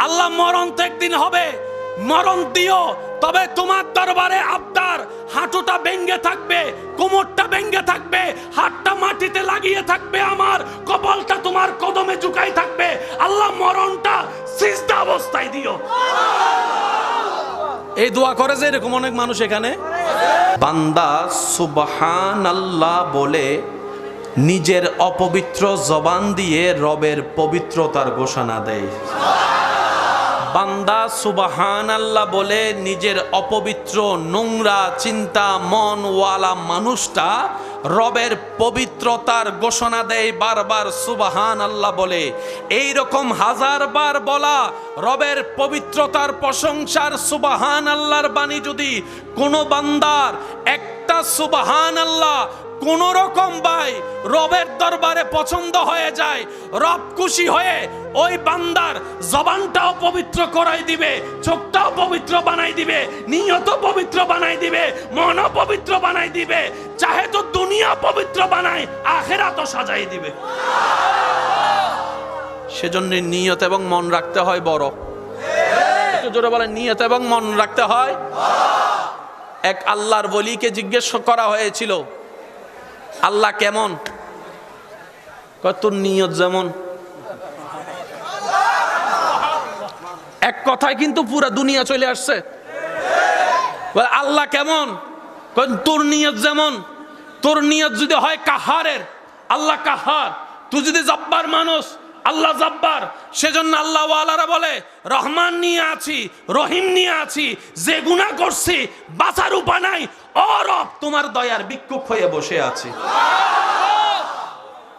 আল্লাহ মরণ তো একদিন হবে, মরণ দিও, তবে তোমার দরবারে আবদার, হাঁটুটা ভেঙে থাকবে, কোমরটা ভেঙে থাকবে, হাতটা মাটিতে লাগিয়ে থাকবে, আমার কপালটা তোমার কদমে ঝুঁকাই থাকবে। আল্লাহ মরণটা সিজদা অবস্থায় দিও। এই দোয়া করে যে এরকম অনেক মানুষ এখানে। বান্দা সুবহানাল্লাহ বলে নিজের অপবিত্র জবান দিয়ে রবের পবিত্রতার ঘোষণা দেয়। বান্দা সুবহানাল্লাহ বলে নিজের অপবিত্র নোংরা চিন্তা মনওয়ালা মানুষটা রবের পবিত্রতার ঘোষণা দেয় বারবার সুবহানাল্লাহ বলে। এই রকম হাজারবার বলা রবের পবিত্রতার প্রশংসার সুবহানাল্লাহর বাণী যদি কোনো বান্দার একটা সুবহানাল্লাহ কোন রকম ভাই রবের দরবারে পছন্দ হয়ে যায়, রব খুশি হয়ে ওই বান্দার জবানটাও পবিত্র করাই দিবে, চোখটাও পবিত্র বানাই দিবে, নিয়ত পবিত্র বানাই দিবে, মনও পবিত্র বানাই দিবে, চাহে তো দুনিয়া পবিত্র বানায়, আখিরাতও সাজাই দিবে। সেজন্য নিয়ত এবং মন রাখতে হয় বড়। একটু জোরে বলেন, নিয়ত এবং মন রাখতে হয়। এক আল্লাহর ওলিকে জিজ্ঞেস করা হয়েছিল, আল্লাহ কেমন? তোর নিয়ত যেমন। এক কথায় কিন্তু পুরো দুনিয়া চলে আসছে। আল্লাহ কেমন? তোর নিয়ত যেমন। তোর নিয়ত যদি হয় কাহারের, আল্লাহ কাহার। তুই যদি জব্বার মানুষ, আল্লাহ জব্বার। সেজন্য আল্লাহ ওয়ালারা বলে রহমান নিয়ে আছি, রহিম নিয়ে আছি, যে গুনাহ করছি বাঁচার উপায় নাই, ও রব তোমার দয়ার ভিক্ষুক হয়ে বসে আছি।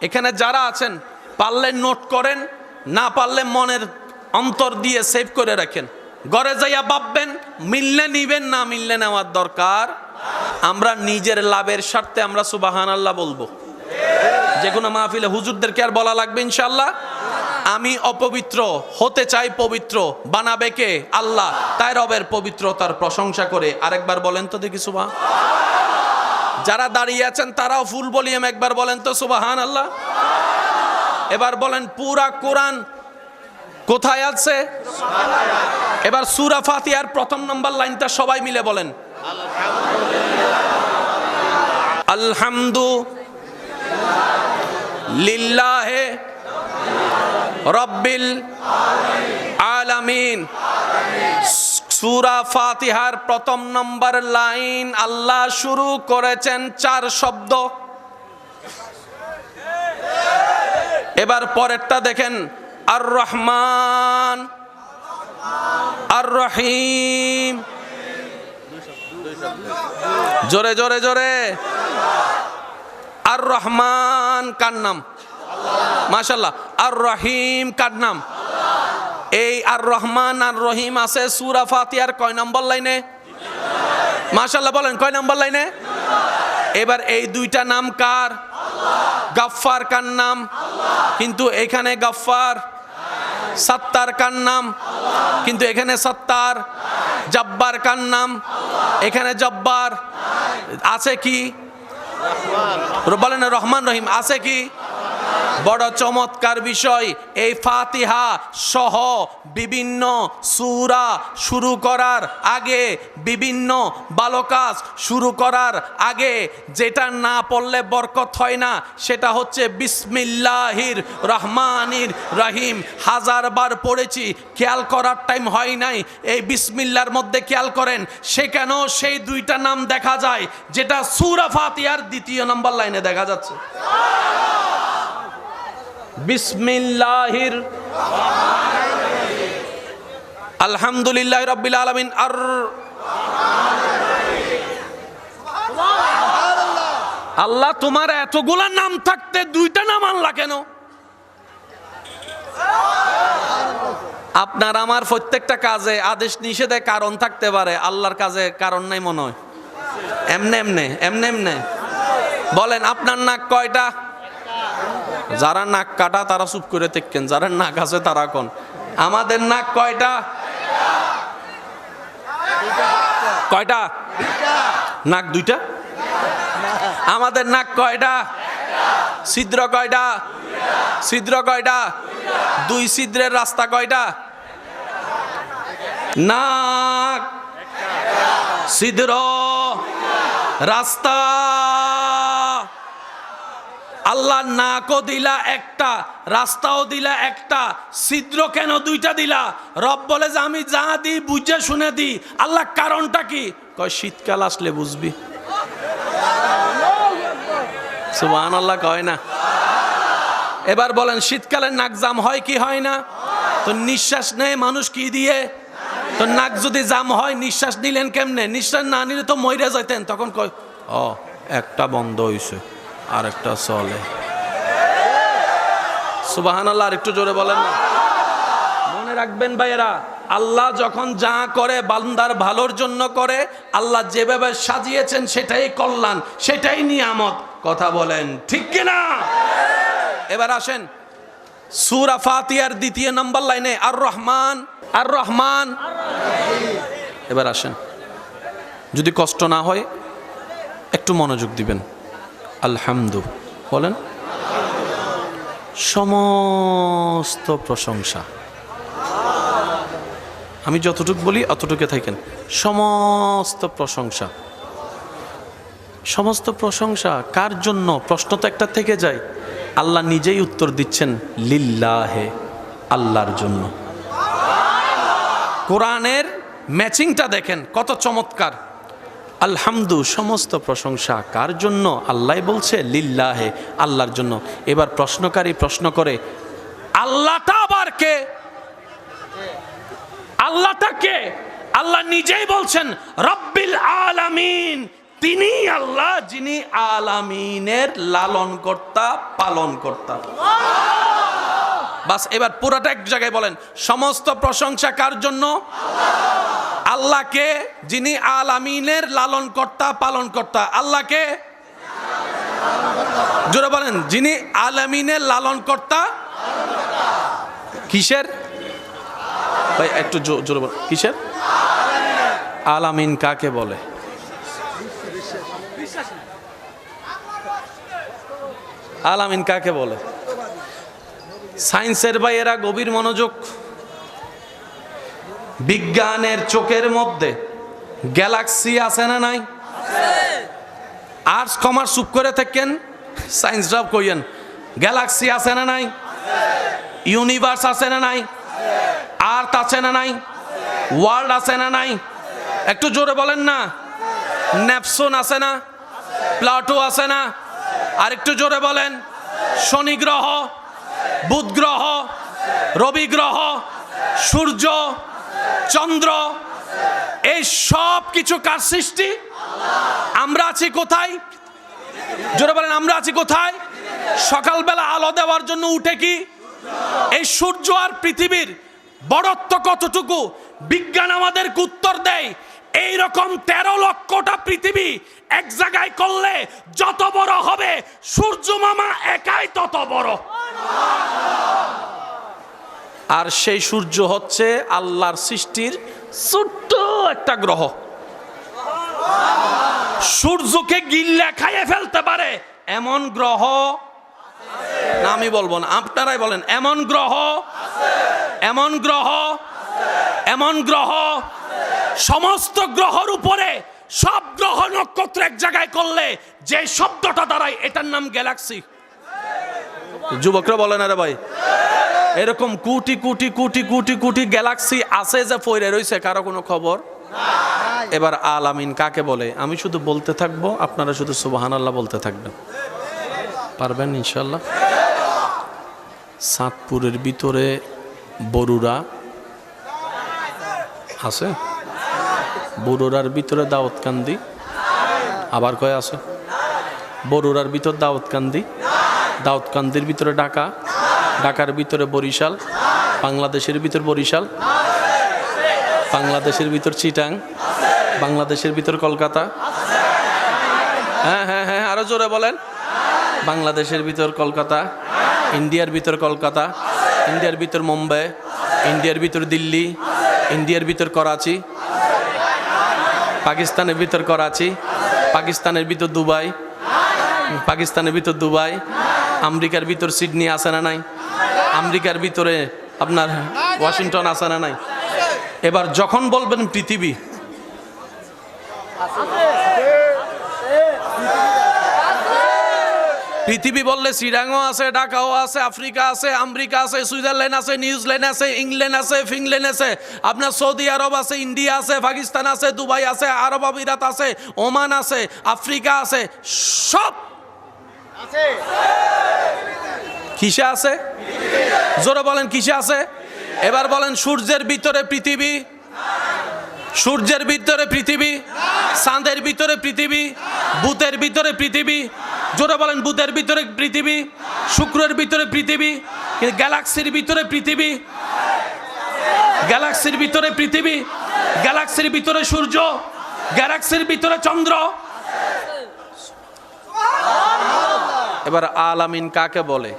এখানে যারা আছেন পারলে নোট করেন, না পারলে মনের অন্তর দিয়ে সেভ করে রাখেন। ঘরে যাইয়া ভাববেন, মিললে নিবেন, না মিললে নেওয়ার দরকার। আমরা নিজের লাভের স্বার্থে আমরা সুবহানাল্লাহ বলবো। যে কোনো মাহফিলে হুজুরদেরকে আর বলা লাগবে ইনশাআল্লাহ। আমি অপবিত্র হতে চাই পবিত্র, বানাবে কে? আল্লাহ। তাই রবের পবিত্রতার প্রশংসা করে আরেকবার বলেন তো দেখি সুবহান। যারা দাঁড়িয়ে আছেন তারাও ফুল ভলিউম একবার বলেন তো সুবহানাল্লাহ। এবার বলেন পুরা কোরআন কোথায় আছে? এবার সূরা ফাতিহার প্রথম নম্বর লাইনটা সবাই মিলে বলেন, আলহামদুলিল্লাহি রাব্বিল আলামিন। সূরা ফাতিহার প্রথম নম্বর লাইন আল্লাহ শুরু করেছেন 4 শব্দ। এবার পরেরটা দেখেন, আর রহমান আর রহিম। জোরে জোরে জোরে। আর রহমান কার নাম? মাশাআল্লাহ। আর রহিম কার নাম? এই আর রহমান আর রহিম আছে সূরা ফাতিহার কয় নম্বর লাইনে? মাশাআল্লাহ বলেন, কয় নম্বর লাইনে? এবার এই দুইটা নাম কার? গাফফার কার নাম? কিন্তু এখানে গাফফার। সত্তার কার নাম? কিন্তু এখানে সত্তার। জব্বার কার নাম? এখানে জব্বার। আছে কি? বলেন রহমান রহিম আছে কি? বড় চমৎকার বিষয়, এই ফাতিহা সহ বিভিন্ন সূরা শুরু করার আগে, বিভিন্ন ভালো কাজ শুরু করার আগে যেটা না পড়লে বরকত হয় না, সেটা হচ্ছে বিসমিল্লাহির রহমানির রহিম। হাজারবার পড়েছি, খেয়াল করার টাইম হয় নাই। এই বিসমিল্লাহর মধ্যে খেয়াল করেন, সেখানেও সেই দুইটা নাম দেখা যায় যেটা সূরা ফাতিহার 2 নম্বর লাইনে দেখা যাচ্ছে। বিসমিল্লাহির আলহামদুলিল্লাহি রাব্বিল আলামিন। আর আল্লাহ তোমার এতগুলা নাম থাকতে দুইটা নাম আনলা কেন? আপনার আমার প্রত্যেকটা কাজে আদেশ নিষেধে কারণ থাকতে পারে, আল্লাহর কাজে কারণ নাই মনে হয়। এমনে এমনে এমনে এমনে বলেন, আপনার নাক কয়টা? যারা নাক কাটা তারা চুপ করে থাকেন, যারা নাক আছে তারা কোন। আমাদের নাক কয়টা? কয়টা? নাক দুইটা। আমাদের নাক কয়টা? ছিদ্র কয়টা? ছিদ্র কয়টা? 2 ছিদ্রের রাস্তা কয়টা? নাক, ছিদ্র, রাস্তা। আল্লাহ নাকও দিলা একটা, রাস্তাও দিলা একটা, ছিদ্র কেন দুইটা দিলা? রব বলে যে আমি যা দিই বুঝে শুনে দিই। আল্লাহ কারণটা কি? কয় শীতকাল আসলে বুঝবি। সুবহানাল্লাহ কয় না? এবার বলেন শীতকালে নাক জাম হয় কি হয় না? তো নিঃশ্বাস নেয় মানুষ কি দিয়ে? তো নাক যদি জাম হয় নিঃশ্বাস নিলেন কেমনে? নিঃশ্বাস না নিলে তো মইরা যাইতেন। তখন কয় ও একটা বন্ধ হইছে আর একটা চলে। সুবহানাল্লাহ, আর একটু জোরে বলেন না। মনে রাখবেন ভাইয়েরা, আল্লাহ যখন যা করে বান্দার ভালোর জন্য করে। আল্লাহ যেভাবে সাজিয়েছেন সেটাই কল্যাণ, সেটাই নিয়ামত। কথা বলেন ঠিক কিনা? এবার আসেন সূরা ফাতিহার ২ নম্বর লাইনে আর রহমান, আর রহমান। এবার আসেন, যদি কষ্ট না হয় একটু মনোযোগ দিবেন। আলহামদু বলেন। সমস্ত প্রশংসা, আমি যতটুকু বলি অতটুকু থাকেন। সমস্ত প্রশংসা, সমস্ত প্রশংসা কার জন্য? প্রশ্ন তো একটা থেকে যায়। আল্লাহ নিজেই উত্তর দিচ্ছেন লিল্লাহে, আল্লাহর জন্য। কোরআনের ম্যাচিংটা দেখেন কত চমৎকার। আলহামদু, সমস্ত প্রশংসা কার জন্য? আল্লাহ বলছে লিল্লাহে, আল্লাহর জন্য। এবার প্রশ্নকারী প্রশ্ন করে আল্লাহটা আবার কে? আল্লাহটা কে? আল্লাহ নিজেই বলছেন রব্বিল আলামিন। তিনি আল্লাহ যিনি আলামিনের লালন কর্তা, পালন কর্তা। বাস, এবার পুরাটা এক জায়গায় বলেন সমস্ত প্রশংসা কার জন্য? আল্লাহকে, যিনি আলামিনের লালন কর্তা, পালন কর্তা। আল্লাহকে জোরে বলেন, যিনি আলামিনের লালন কর্তা। কিসের ভাই? একটু জোরে বলেন, কিসের? আলামিন কাকে বলে? আলামিন কাকে বলে? সায়েন্সের ভাইয়েরা গভীর মনোযোগ। বিজ্ঞানের চোখের মধ্যে গ্যালাক্সি আছে না নাই? আর্টস কমার্স চুপ করে থাকেন, সায়েন্সরাও কইয়েন গ্যালাক্সি আছে না নাই? ইউনিভার্স আছে না নাই? আর্থ আছে না নাই? ওয়ার্ল্ড আছে না নাই? একটু জোরে বলেন না। নেপচুন আছে না? প্লাটো আছে না? আর একটু জোরে বলেন। শনি গ্রহ, বুধ গ্রহ, রবি গ্রহ, সূর্য, চন্দ্র, এই সব কিছু কার সৃষ্টি? আমরা আছি কোথায়? জোরে বলেন, আমরা আছি কোথায়? সকালবেলা আলো দেওয়ার জন্য উঠে কি? এই সূর্য আর পৃথিবীর বড়ত্ব কতটুকু? বিজ্ঞান আমাদেরকে উত্তর দেয় এইরকম 13 লক্ষটা পৃথিবী এক জায়গায় করলে যত বড় হবে সূর্য মামা একাই তত বড়। আর সেই সূর্য হচ্ছে আল্লাহর সৃষ্টির ছোট্ট একটা গ্রহ। সূর্যকে গিল্লা খাইয়ে ফেলতে পারে এমন গ্রহ না, আমি বলবো না, আপনারাই বলেন। এমন গ্রহ, এমন গ্রহ, এমন গ্রহ, সমস্ত গ্রহর উপরে সব গ্রহ নক্ষত্র এক জায়গায় করলে যে শব্দটা দাঁড়ায় এটার নাম গ্যালাক্সি। যুবকরা বলেন আরে ভাই, এরকম কোটি কোটি কোটি কোটি কোটি গ্যালাক্সি আছে যে পড়ে রয়েছে, কারো কোনো খবর। এবার আলামিন কাকে বলে? আমি শুধু বলতে থাকবো, আপনারা শুধু সুবহানাল্লাহ বলতে থাকবেন। পারবেন ইনশাল্লাহ? চাঁদপুরের ভিতরে বরুড়া আছে, বরুড়ার ভিতরে দাউদকান্দি, আবার কয় আছে বরুড়ার ভিতর দাউদকান্দি, দাউদকান্দির ভিতরে ঢাকা, ঢাকার ভিতরে বরিশাল, বাংলাদেশের ভিতর বরিশাল, বাংলাদেশের ভিতর চিটাং, বাংলাদেশের ভিতর কলকাতা। হ্যাঁ হ্যাঁ হ্যাঁ, আরো জোরে বলেন। বাংলাদেশের ভিতর কলকাতা, ইন্ডিয়ার ভিতর কলকাতা, ইন্ডিয়ার ভিতর মুম্বাই, ইন্ডিয়ার ভিতর দিল্লি, ইন্ডিয়ার ভিতর করাচি, পাকিস্তানের ভিতর করাচি, পাকিস্তানের ভিতর দুবাই, পাকিস্তানের ভিতর দুবাই, আমেরিকার ভিতর সিডনি আছে না নাই? আমেরিকার ভিতরে আপনার ওয়াশিংটন আছে না নাই? এবার যখন বলবেন পৃথিবী, পৃথিবী বললে শ্রীরাঙ্গও আছে, ঢাকাও আছে, আফ্রিকা আছে, আমেরিকা আছে, সুইজারল্যান্ড আছে, নিউজিল্যান্ড আছে, ইংল্যান্ড আছে, ফিনল্যান্ড আছে, আপনার সৌদি আরব আছে, ইন্ডিয়া আছে, পাকিস্তান আছে, দুবাই আছে, আরব আমিরাত আছে, ওমান আছে, আফ্রিকা আছে, সব আছে। কিসে আছে? জোরে বলেন কিসে আছে? এবার বলেন সূর্যের ভিতরে পৃথিবী, সূর্যের ভিতরে পৃথিবী, চাঁদের ভিতরে পৃথিবী, বুধের ভিতরে পৃথিবী, জোরে বলেন বুধের ভিতরে পৃথিবী, শুক্রের ভিতরে পৃথিবী, গ্যালাক্সির ভিতরে পৃথিবী, গ্যালাক্সির ভিতরে পৃথিবী, গ্যালাক্সির ভিতরে সূর্য, গ্যালাক্সির ভিতরে চন্দ্র। এবার আলামিন কাকে বলে?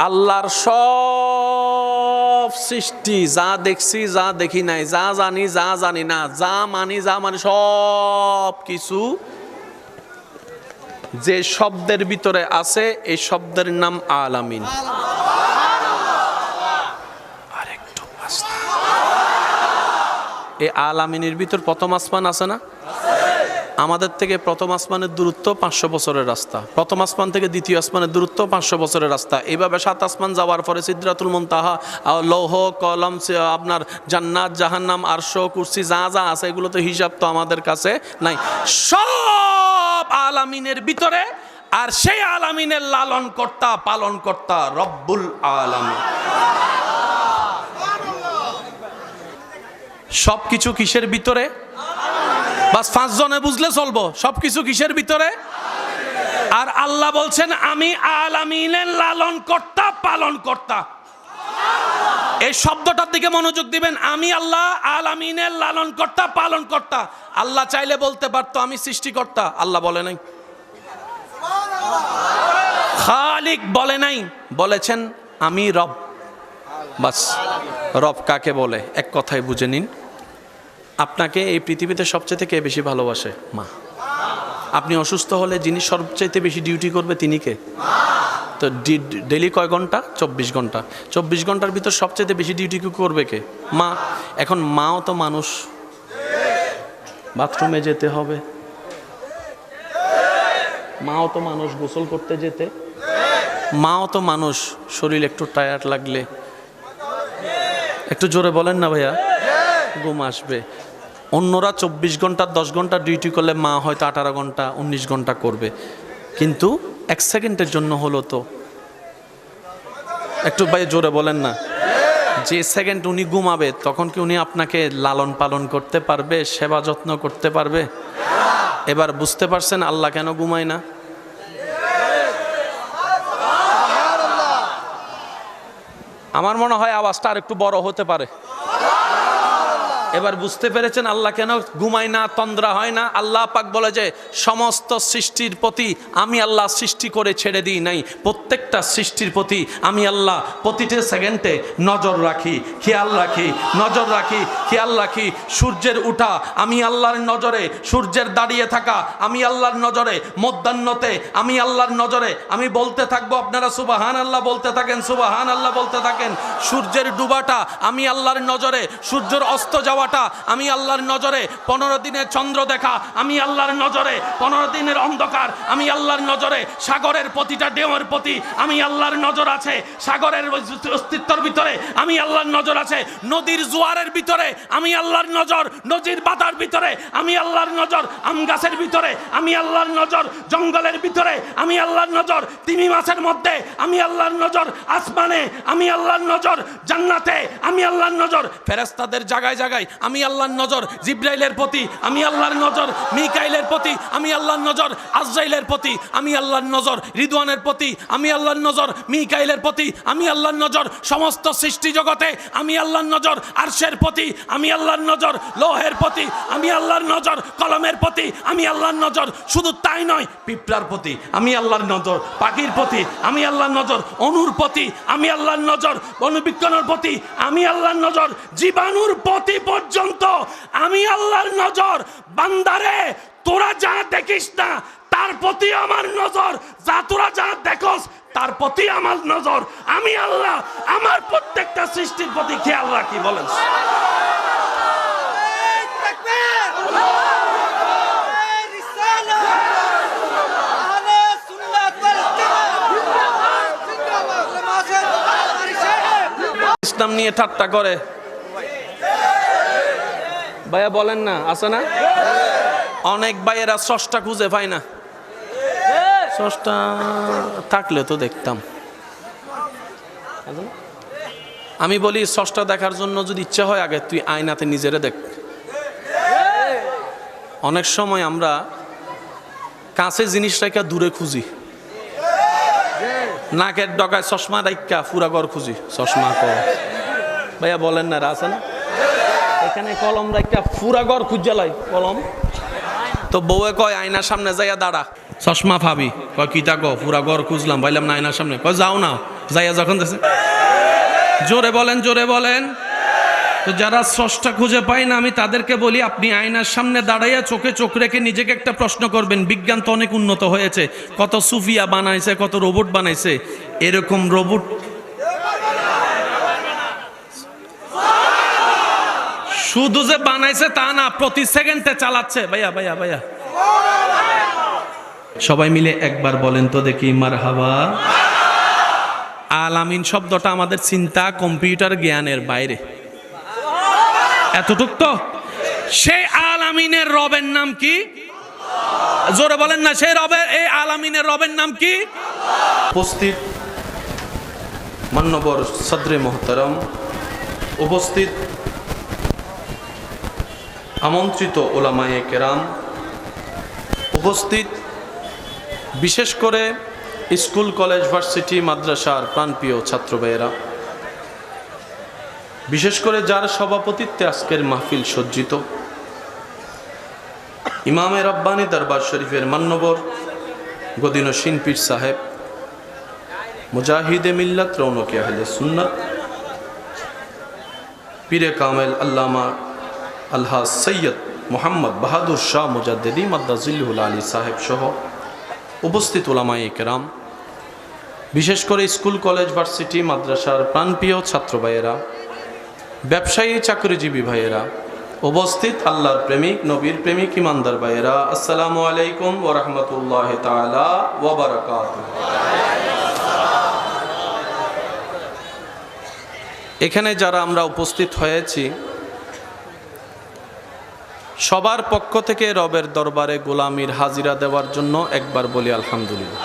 আল্লাহর সব সৃষ্টি, যা দেখছি যা দেখি নাই, যা জানি যা জানি না, যা মানি যা মানি, সব কিছু যে শব্দের ভিতরে আছে এই শব্দের নাম আলামিন। আরেকটু এই আলামিনের ভিতর প্রথম আসমান আছে না? আমাদের থেকে প্রথম আসমানের দূরত্ব 500 বছরের রাস্তা, প্রথম আসমান থেকে দ্বিতীয় আসমানের দূরত্ব 500 বছরের রাস্তা। এইভাবে 7 আসমান যাওয়ার পরে সিদরাতুল মুনতাহা, লৌহ কলম, আপনার জান্নাত জাহান্নাম আরশ কুরসি যা যা আছে এগুলো তো হিসাব তো আমাদের কাছে নাই, সব আলামিনের ভিতরে। আর সেই আলামিনের লালন কর্তা পালন কর্তা রব্বুল আলামিন। সবকিছু কিসের ভিতরে? বাস 5 জনে বুঝলে চলবো, সবকিছু কিসের ভিতরে? আর আল্লাহ বলছেন আমি আলামিনের লালন কর্তা পালন কর্তা। এই শব্দটার দিকে মনোযোগ দিবেন। আমি আল্লাহ আলামিনের লালন কর্তা পালন কর্তা। আল্লাহ চাইলে বলতে পারতো আমি সৃষ্টিকর্তা, আল্লাহ বলে নাই। খালিক বলে নাই, বলেছেন আমি রব। বাস রব কাকে বলে? এক কথায় বুঝে নিন। আপনাকে এই পৃথিবীতে সবচেয়ে কে বেশি ভালোবাসে? মা। আপনি অসুস্থ হলে যিনি সবচেয়ে বেশি ডিউটি করবে তিনি কে? তো ডেলি কয় ঘন্টা? 24 ঘন্টা। 24 ঘন্টার ভিতর সবচেয়ে বেশি ডিউটি করবে কে? মা। এখন মাও তো মানুষ, বাথরুমে যেতে হবে, মাও তো মানুষ, গোসল করতে যেতে, মাও তো মানুষ, শরীর একটু টায়ার্ড লাগলে, একটু জোরে বলেন না ভাইয়া, ঘুম আসবে। অন্যরা 24 ঘন্টা 10 ঘন্টা ডিউটি করলে মা হয়তো 18 ঘন্টা 19 ঘন্টা করবে, কিন্তু 1 সেকেন্ডের জন্য হলো তো। একটু ভাই জোরে বলেন না। যে সেকেন্ড উনি ঘুমাবে তখন কি উনি আপনাকে লালন পালন করতে পারবে, সেবা যত্ন করতে পারবে? এবার বুঝতে পারছেন আল্লাহ কেন ঘুমায় না? আমার মনে হয় আওয়াজটা আর একটু বড় হতে পারে। এবার বুঝতে পেরেছেন আল্লাহ কেন ঘুমায় না, তন্দ্রা হয় না? আল্লাহ পাক বলে যে সমস্ত সৃষ্টির প্রতি আমি আল্লাহ সৃষ্টি করে ছেড়ে দিই নাই, প্রত্যেকটা সৃষ্টির প্রতি আমি আল্লাহ প্রতিটা সেকেন্ডে নজর রাখি, খেয়াল রাখি, নজর রাখি, খেয়াল রাখি। সূর্যের উঠা আমি আল্লাহর নজরে, সূর্যের দাঁড়িয়ে থাকা আমি আল্লাহর নজরে, মধ্যাহ্নতে আমি আল্লাহর নজরে। আমি বলতে থাকবো, আপনারা সুবহান আল্লাহ বলতে থাকেন, সুবহান আল্লাহ বলতে থাকেন। সূর্যের ডুবাটা আমি আল্লাহর নজরে, সূর্যের অস্ত যাওয়াটা আমি আল্লাহর নজরে, 15 দিনের চন্দ্র দেখা আমি আল্লাহর নজরে, 15 দিনের অন্ধকার আমি আল্লাহর নজরে, সাগরের প্রতিটা ঢেউয়ের প্রতি আমি আল্লাহর নজর আছে, সাগরের অস্তিত্বের ভিতরে আমি আল্লাহর নজর আছে, নদীর জোয়ারের ভিতরে আমি আল্লাহর নজর, নদীর বাতার ভিতরে আমি আল্লাহর নজর, আম গাছের ভিতরে আমি আল্লাহর নজর, জঙ্গলের ভিতরে আমি আল্লাহর নজর, তিমি মাছের মধ্যে আমি আল্লাহর নজর, আসমানে আমি আল্লাহর নজর, জান্নাতে আমি আল্লাহর নজর, ফেরেশতাদের জায়গায় জায়গায় আমি আল্লাহর নজর, জিবরাইলের প্রতি আমি আল্লাহর নজর, মিকাইলের প্রতি আমি আল্লাহর নজর, আজরাইলের প্রতি আমি আল্লাহর নজর, রিদওয়ানের প্রতি আমি আল্লাহর নজর, মিকাইলের প্রতি আমি আল্লাহর নজর, সমস্ত সৃষ্টি জগতে আমি আল্লাহর নজর, আরশের প্রতি আমি আল্লাহর নজর, লৌহের প্রতি আমি আল্লাহর নজর, কলমের প্রতি আমি আল্লাহর নজর। শুধু তাই নয়, পিঁপড়ার প্রতি আমি আল্লাহর নজর, পাখির প্রতি আমি আল্লাহর নজর, অণুর প্রতি আমি আল্লাহর নজর, অনুবিজ্ঞানের প্রতি আমি আল্লাহর নজর, জীবাণুর প্রতি পর্যন্ত আমি আল্লাহর নজর। বান্দারে তোরা যা দেখিস না তার প্রতি আমার নজর, যা তোরা যা দেখোস তার প্রতি আমার নজর। আমি আল্লাহ আমার প্রত্যেকটা সৃষ্টির প্রতি খেয়াল রাখি। বলেন ইসলাম নিয়ে ঠাট্টা করে। ভাইয়া বলেন না, আছে না? অনেক ভাইয়েরা স্রষ্টা খুঁজে পায় না। স্রষ্টা থাকলে তো দেখতাম। আমি বলি স্রষ্টা দেখার জন্য যদি ইচ্ছা হয়, আগে তুই আয়নাতে নিজেরে দেখ। অনেক সময় আমরা কাছে জিনিস রাখা দূরে খুঁজি, নাকের ডগায় চশমা রাখা পুরা ঘর খুঁজি। চশমা ভাইয়া বলেন না, আছে না? এখানে কলম রাখা পুরা ঘর খুঁজালাই কলম। তো বউয়ে কয় আয়নার সামনে যাইয়া দাঁড়া, চশমা ভাবি। কয় কি তাকো, পুরা ঘর খুঁজলাম, ভাইলাম না আয়নার সামনে। কয় যাও না, যাইয়া যখন জোরে বলেন, জোরে বলেন। তো যারা স্রষ্টা খুঁজে পায় না, আমি তাদেরকে বলি আপনি আয়নার সামনে দাঁড়াইয়া চোখে চোখ রেখে নিজেকে একটা প্রশ্ন করবেন। বিজ্ঞান তো অনেক উন্নত হয়েছে, কত সুফিয়া বানাইছে, কত রোবট বানাইছে। এরকম রোবট শুধু যে বানাইছে তা না, প্রতি সেকেন্ডে চালাচ্ছে। ভাইয়া ভাইয়া ভাইয়া সবাই মিলে একবার বলেন তো দেখি মারহাবা। আলামিন শব্দটা আমাদের চিন্তা কম্পিউটার জ্ঞানের বাইরে, এতটুক তো। সেই আলামিনের রবের নাম কি? জোরে বলেন না, সেই রবের, এই আলামিনের রবের নাম কি? উপস্থিত মান্যবর সদরে মোহতারাম, উপস্থিত আমন্ত্রিত ওলামায়ে কেরাম, উপস্থিত বিশেষ করে স্কুল, কলেজ, ভার্সিটি, মাদ্রাসার প্রাণপ্রিয় ছাত্র ভাইয়েরা, বিশেষ করে যার সভাপতিত্বে আজকের মাহফিল সজ্জিত, ইমামে রব্বানী দরবার শরীফের মান্যবর গদিনশীন পীর সাহেব, মুজাহিদে মিল্লাত, রৌনকে আহলে সুন্নাত, পীরে কামেল আল্লামা আলহাজ সৈয়দ মোহাম্মদ বাহাদুর শাহ মুজাদ্দিদি মাদ্দাজিল্লুল আলী সাহেব সহ উপস্থিত উলামায়ে কেরাম, বিশেষ করে স্কুল, কলেজ, ভার্সিটি, মাদ্রাসার প্রাণপ্রিয় ছাত্র ভাইয়েরা, ব্যবসায়ী, চাকরিজীবী ভাইয়েরা, উপস্থিত আল্লাহর প্রেমিক, নবীর প্রেমিক, ইমানদার ভাইয়েরা, আসসালামু আলাইকুম ওয়া রাহমাতুল্লাহি তাআলা ওয়া বারাকাতুহু। এখানে যারা আমরা উপস্থিত হয়েছি, সবার পক্ষ থেকে রবের দরবারে গোলামির হাজিরা দেওয়ার জন্য একবার বলি আলহামদুলিল্লাহ।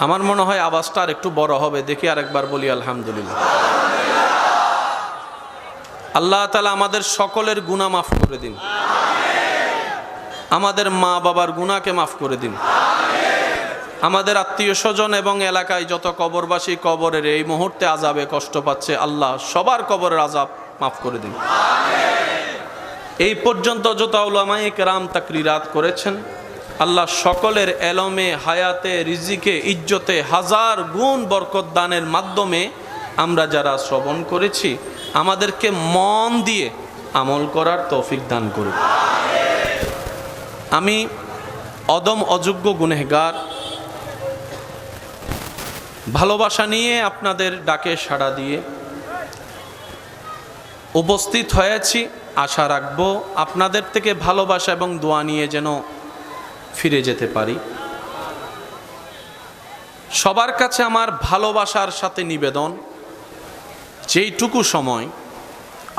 আমার মনে হয় আওয়াজটা আর একটু বড় হবে, দেখি আরেকবার বলি আলহামদুলিল্লাহ। আল্লাহ তাআলা আমাদের সকলের গুনাহ মাফ করে দিন, আমাদের মা বাবার গুনাহকে মাফ করে দিন, আমাদের আত্মীয় স্বজন এবং এলাকায় যত কবরবাসী কবরের এই মুহূর্তে আযাবে কষ্ট পাচ্ছে, আল্লাহ সবার কবরের আযাব মাফ করে দিন। এই পর্যন্ত যত উলামায়ে কেরাম তাকরিরাত করেছেন, আল্লাহ সকলের এলমে, হায়াতে, রিজিকে, ইজ্জতে হাজার গুণ বরকত দানের মাধ্যমে আমরা যারা শ্রবণ করেছি, আমাদেরকে মন দিয়ে আমল করার তৌফিক দান করুন। আমি অদম অযোগ্য গুনেহগার, ভালোবাসা নিয়ে আপনাদের ডাকে সাড়া দিয়ে উপস্থিত হয়েছি। আশা রাখবো আপনাদের থেকে ভালোবাসা এবং দোয়া নিয়ে যেন ফিরে যেতে পারি। সবার কাছে আমার ভালোবাসার সাথে নিবেদন, যেইটুকু সময়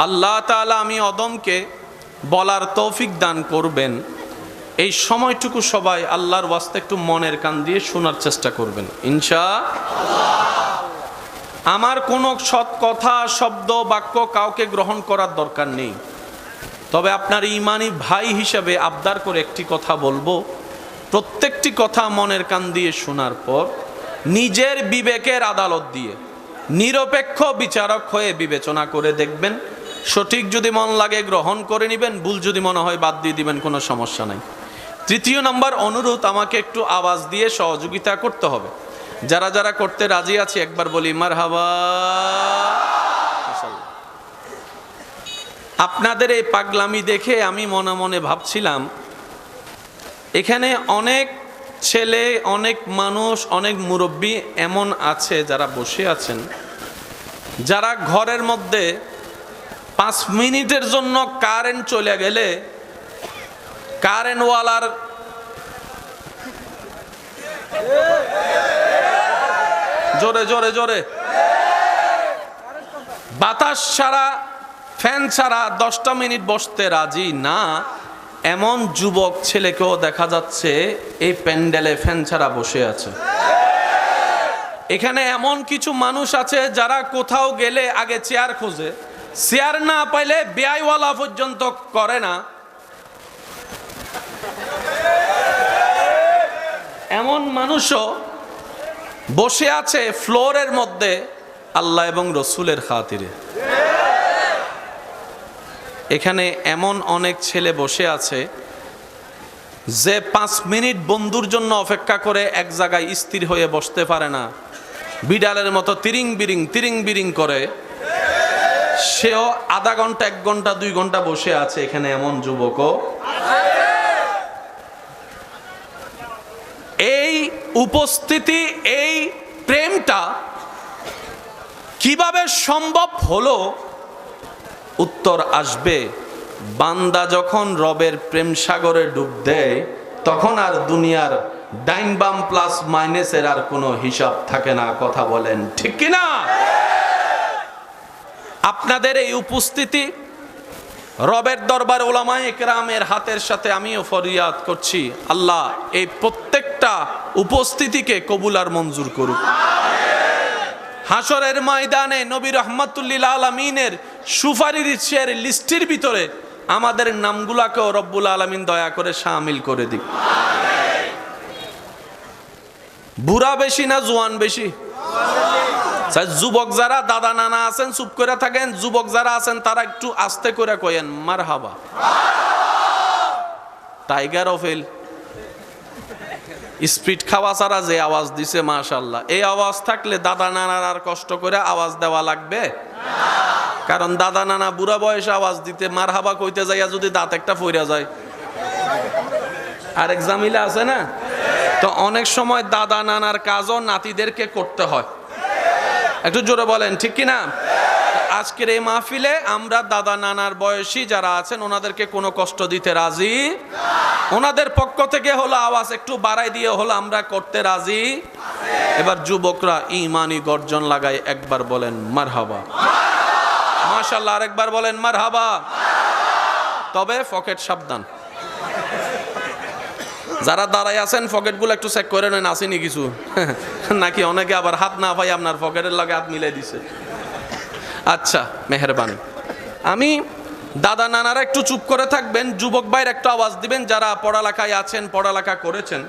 আল্লাহ তাআলা আমি অদমকে বলার তৌফিক দান করবেন, এই সময়টুকু সবাই আল্লাহর ওয়াস্তে একটু মনের কান দিয়ে শোনার চেষ্টা করবেন ইনশাআল্লাহ। আমার কোনো সৎ কথা, শব্দ, বাক্য কাউকে গ্রহণ করার দরকার নেই, তবে আপনার ঈমানি ভাই হিসেবে আবদার করে একটি কথা বলবো। প্রত্যেকটি কথা মনের কান দিয়ে শোনার পর নিজের বিবেকের আদালত দিয়ে নিরপেক্ষ বিচারক হয়ে বিবেচনা করে দেখবেন। সঠিক যদি মন লাগে গ্রহণ করে নেবেন, ভুল যদি মনে হয় বাদ দিয়ে দিবেন, কোনো সমস্যা নাই। তৃতীয় নম্বর অনুরোধ, আমাকে একটু আওয়াজ দিয়ে সহযোগিতা করতে হবে। যারা যারা করতে রাজি আছে একবার বলি মারহাবা। আপনাদের এই পাগলামি দেখে আমি মনে মনে ভাবছিলাম, এখানে অনেক ছেলে, অনেক মানুষ, অনেক মুরব্বী এমন আছে যারা বসে আছেন, যারা ঘরের মধ্যে 5 মিনিটের জন্য কারেন্ট চলে গেলে কারেন্টওয়ালার জোরে জোরে জোরে বাতাস ছাড়া, ফ্যান ছাড়া 10টা মিনিট বসতে রাজি না এমন যুবক ছেলেকেও দেখা যাচ্ছে এই প্যান্ডেলে ফ্যান ছাড়া বসে আছে। এখানে এমন কিছু মানুষ আছে যারা কোথাও গেলে আগে চেয়ার খোঁজে, চেয়ার না পাইলে বেয়াইওয়ালা পর্যন্ত করে না। এমন মানুষও বসে আছে ফ্লোরের মধ্যে আল্লাহ এবং রসুলের খাতিরে। এখানে এমন অনেক ছেলে বসে আছে যে 5 মিনিট বন্ধুর জন্য অপেক্ষা করে এক জায়গায় স্থির হয়ে বসতে পারে না, বিড়ালের মতো তিরিং বিরিং করে। সেও আধা ঘন্টা, 1 ঘন্টা, 2 ঘন্টা বসে আছে। এখানে এমন যুবকও। এই উপস্থিতি, এই প্রেমটা কিভাবে সম্ভব হলো? উত্তর আসবে বান্দা যখন রবের প্রেম সাগরে ডুব দেয়, তখন আর দুনিয়ার ডাইন বাম প্লাস মাইনাসের আর কোনো হিসাব থাকে না। কথা বলেন ঠিক কিনা? আপনাদের এই উপস্থিতি রবের দরবার উলামায়ে কেরামের হাতের সাথে আমিও ফরিয়াদ করছি, আল্লাহ এই প্রত্যেকটা উপস্থিতিকে কবুল আর মঞ্জুর করুক। হাসরের ময়দানে নবী রহমাতুল্লিল আলামিনের সুপারিশের লিস্টের ভিতরে আমাদের নামগুলাকেও রব্বুল আলামিন দয়া করে শামিল করে দিক। বুড়া বেশি না জোয়ান বেশি? যুবক যারা দাদা নানা আছেন চুপ করে থাকেন, যুবক যারা আছেন তারা একটু আস্তে করে কয়েন মারহাবা। টাইগার অফেল স্পিড খাওয়া ছাড়া যে আওয়াজ দিছে মাশাআল্লাহ, এই আওয়াজ থাকলে দাদা নানার আর কষ্ট করে আওয়াজ দেওয়া লাগবে? কারণ দাদা নানা বুড়া বয়সে আওয়াজ দিতে মারহাবা কইতে যাইয়া যদি দাঁত একটা ফইরা যায়, আরেক জামিলা আছে না? তো অনেক সময় দাদা নানার কাজও নাতিদেরকে করতে হয়। একটু জোরে বলেন ঠিক কিনা? আজকের এই মাহফিলে আমরা দাদা নানার বয়সী যারা আছেন ওনাদেরকে কোনো কষ্ট দিতে রাজি, ওনাদের পক্ষ থেকে হলো আওয়াজ একটু বাড়াই দিয়ে হলো আমরা করতে রাজি। এবার যুবকরা ইমানি গর্জন লাগায় একবার বলেন মারহাবা, মাশাআল্লাহ, আরেকবার বলেন মারহাবা। তবে পকেট সাবধান, যারা দাঁড়াই আছেন পকেটগুলো একটু চেক করে নেন আসেনি কিছু নাকি অনেকে আবার হাত না পাই আপনার পকেটের লগে হাত মিলাই দিছে। আচ্ছা মেহেরবানি, আমি দাদা নানারা একটু চুপ করে থাকবেন, যুবক ভাইয়ের একটু আওয়াজ দিবেন যারা পড়ালেখায় আছেন, পড়ালেখা করেছেন।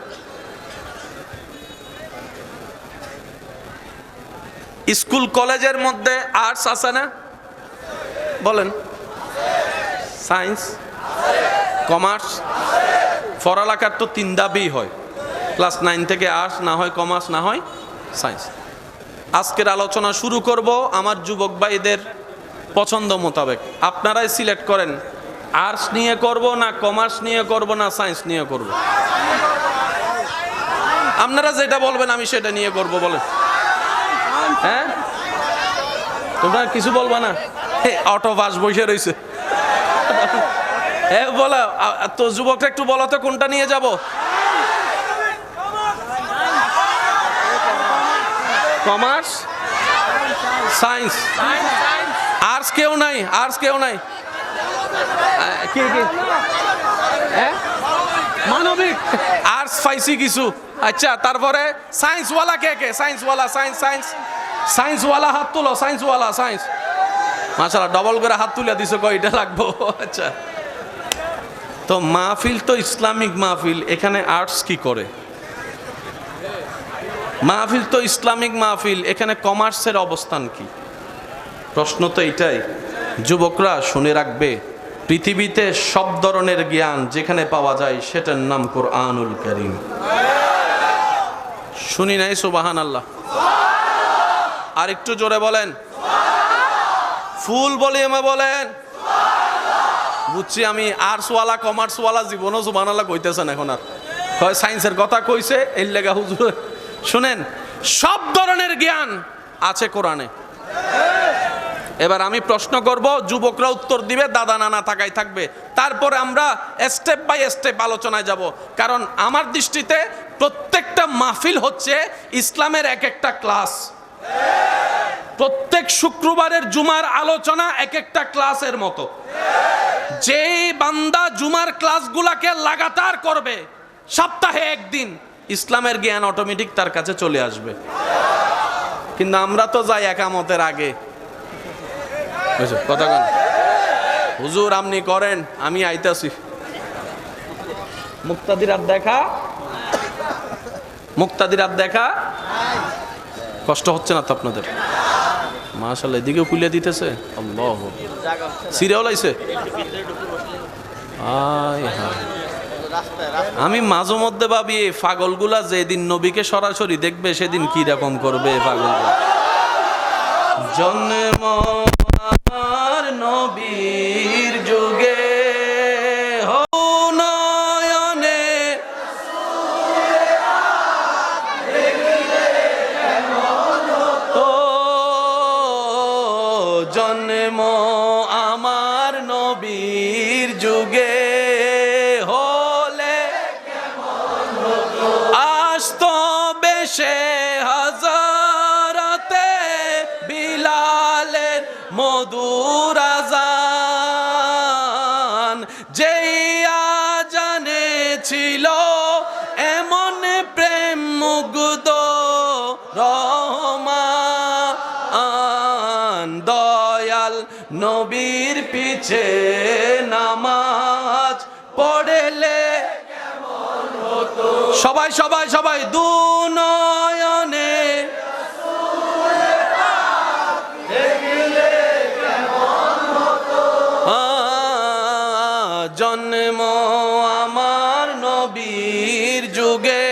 স্কুল কলেজের মধ্যে আর্টস আছে না? বলেন। সায়েন্স, কমার্স, পড়ালেখার তো 3 ধাপই হয়, ক্লাস 9 থেকে আর্টস, না হয় কমার্স, না হয় সায়েন্স। আজকের আলোচনা শুরু করব আমার যুবক ভাইদের পছন্দ মোতাবেক। আপনারাই সিলেক্ট করেন আর্টস নিয়ে করব না কমার্স নিয়ে করব না সায়েন্স নিয়ে করব। আপনারা যেটা বলবেন আমি সেটা নিয়ে করব। বলেন। হ্যাঁ, তোমরা কিছু বলবা না? অটো বাস বসে রয়েছে। বলো তো, যুবকরা একটু বলো তো কোনটা নিয়ে যাব? কমার্স, সায়েন্স, আর্টস কেউ নাই? আর্টস কেউ নাই? কি কি মানবিক আর্টস পাইছি কিছু। আচ্ছা, তারপরে সায়েন্সওয়ালা কে কে? সায়েন্সওয়ালা, সায়েন্স সায়েন্স সায়েন্সওয়ালা হাত তুলো। সায়েন্সওয়ালা, সায়েন্স, মাশাআল্লাহ, ডবল করে হাত তুলে দিছো, কয়টা লাগবো? আচ্ছা, তো মাহফিল তো ইসলামিক মাহফিল, এখানে আর্টস কি করে? মাহফিল তো ইসলামিক মাহফিল, এখানে কমার্সের অবস্থান কি? প্রশ্ন তো এটাই। যুবকরা শুনে রাখবে, পৃথিবীতে সব ধরনের জ্ঞান যেখানে পাওয়া যায় সেটার নাম কোরআনুল কারীম। শুনি নাই সুবহানাল্লাহ? আর একটু জোরে বলেন, ফুল ভলিউমে বলেন। বুঝছি আমি আর্টসওয়ালা কমার্সওয়ালা জীবনও সুবহানাল্লাহ কইতেছেন এখন, আর কয় সায়েন্সের কথা কইছে এই লেগা হুজুর। শুনেন, সব ধরনের জ্ঞান আছে কোরআনে। এবার আমি প্রশ্ন করব, যুবকরা উত্তর দিবে, দাদা নানা তাকাই থাকবে, তারপরে আমরা স্টেপ বাই স্টেপ আলোচনায় যাব। কারণ আমার দৃষ্টিতে প্রত্যেকটা মাহফিল হচ্ছে ইসলামের এক একটা ক্লাস। প্রত্যেক শুক্রবারের জুমার আলোচনা এক একটা ক্লাসের মতো। যে বান্দা জুমার ক্লাসগুলাকে লাগাতার করবে, সপ্তাহে একদিন, ইসলামের জ্ঞান অটোমেটিক তার কাছে চলে আসবে। কিন্তু আমরা তো যাই একামতের আগে, কথা বলেন হুজুর আপনি করেন, আমি আইতাছি। মুক্তাদিরাত দেখা, মুক্তাদিরাত দেখা কষ্ট হচ্ছে না তো আপনাদের? মাশাআল্লাহ, এদিকেও খুলে দিতেছে। আল্লাহ, সিরিয়াল লাইছে। আমি মাঝে মধ্যে ভাবি এই পাগলগুলা যেদিন নবীকে সরাসরি দেখবে সেদিন কি রকম করবে পাগলগুলা। জন্ম আমার নবীর যুগে নয়নে ও জন্ম আমার নবীর যুগে হলে আসতো বেশে হাজারতে বিলালের মধুর আযান, যেই আযানে ছিল এমন প্রেম মুগ্ধ রহমান, দয়াল নবীর পিছে নামাজ পড়লে সবাই সবাই সবাই দু নয়নে জন্ম আমার নবীর যুগে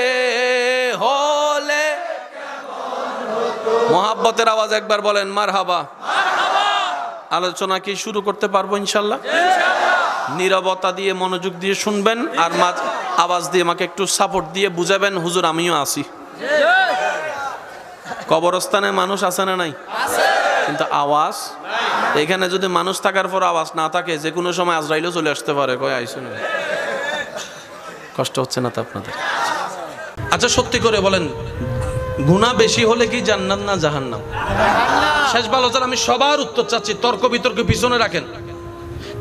হলে। মোহাব্বতের আওয়াজ একবার বলেন মারহাবা। আলোচনা কি শুরু করতে পারবো ইনশাল্লাহ? নীরবতা দিয়ে মনোযোগ দিয়ে শুনবেন, আর আওয়াজ দিয়ে আমাকে একটু সাপোর্ট দিয়ে বুঝাবেন হুজুর আমিও আছি। কবরস্থানে মানুষ আছে না নাই? কিন্তু আওয়াজ, এখানে যদি মানুষ থাকার পর আওয়াজ না থাকে, যে কোনো সময় আজরাইলও চলে আসতে পারে, কয় আইসো না। কষ্ট হচ্ছে না তো আপনাদের? আচ্ছা সত্যি করে বলেন, গুনাহ বেশি হলে কি জান্নাত না জাহান্নাম? শেষ ভালো, আমি সবার উত্তর চাচ্ছি, তর্ক বিতর্ক পিছনে রাখেন।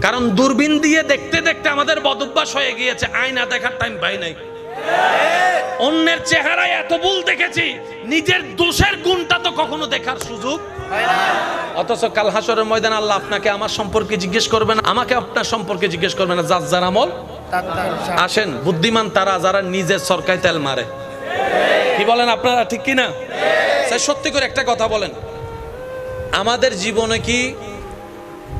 কারণ দূরবীন দিয়ে দেখতে দেখতে আমাদের বদভ্যাস হয়ে গিয়েছে, আয়না দেখার টাইম পাই নাই। অন্যের চেহারায় এত ভুল দেখেছি, নিজের দোষের গুণটা তো কখনো দেখার সুযোগ হয় না। অথচ কাল হাসরের ময়দানে আল্লাহ আপনাকে আমার সম্পর্কে জিজ্ঞেস করবেন, আমাকে আপনার সম্পর্কে জিজ্ঞেস করবেন না। যার যার আমল আসেন, বুদ্ধিমান তারা যারা নিজের সরকায় তেল মারে। কি বলেন আপনারা, ঠিক কি না? সত্যি করে একটা কথা বলেন, আমাদের জীবনে কি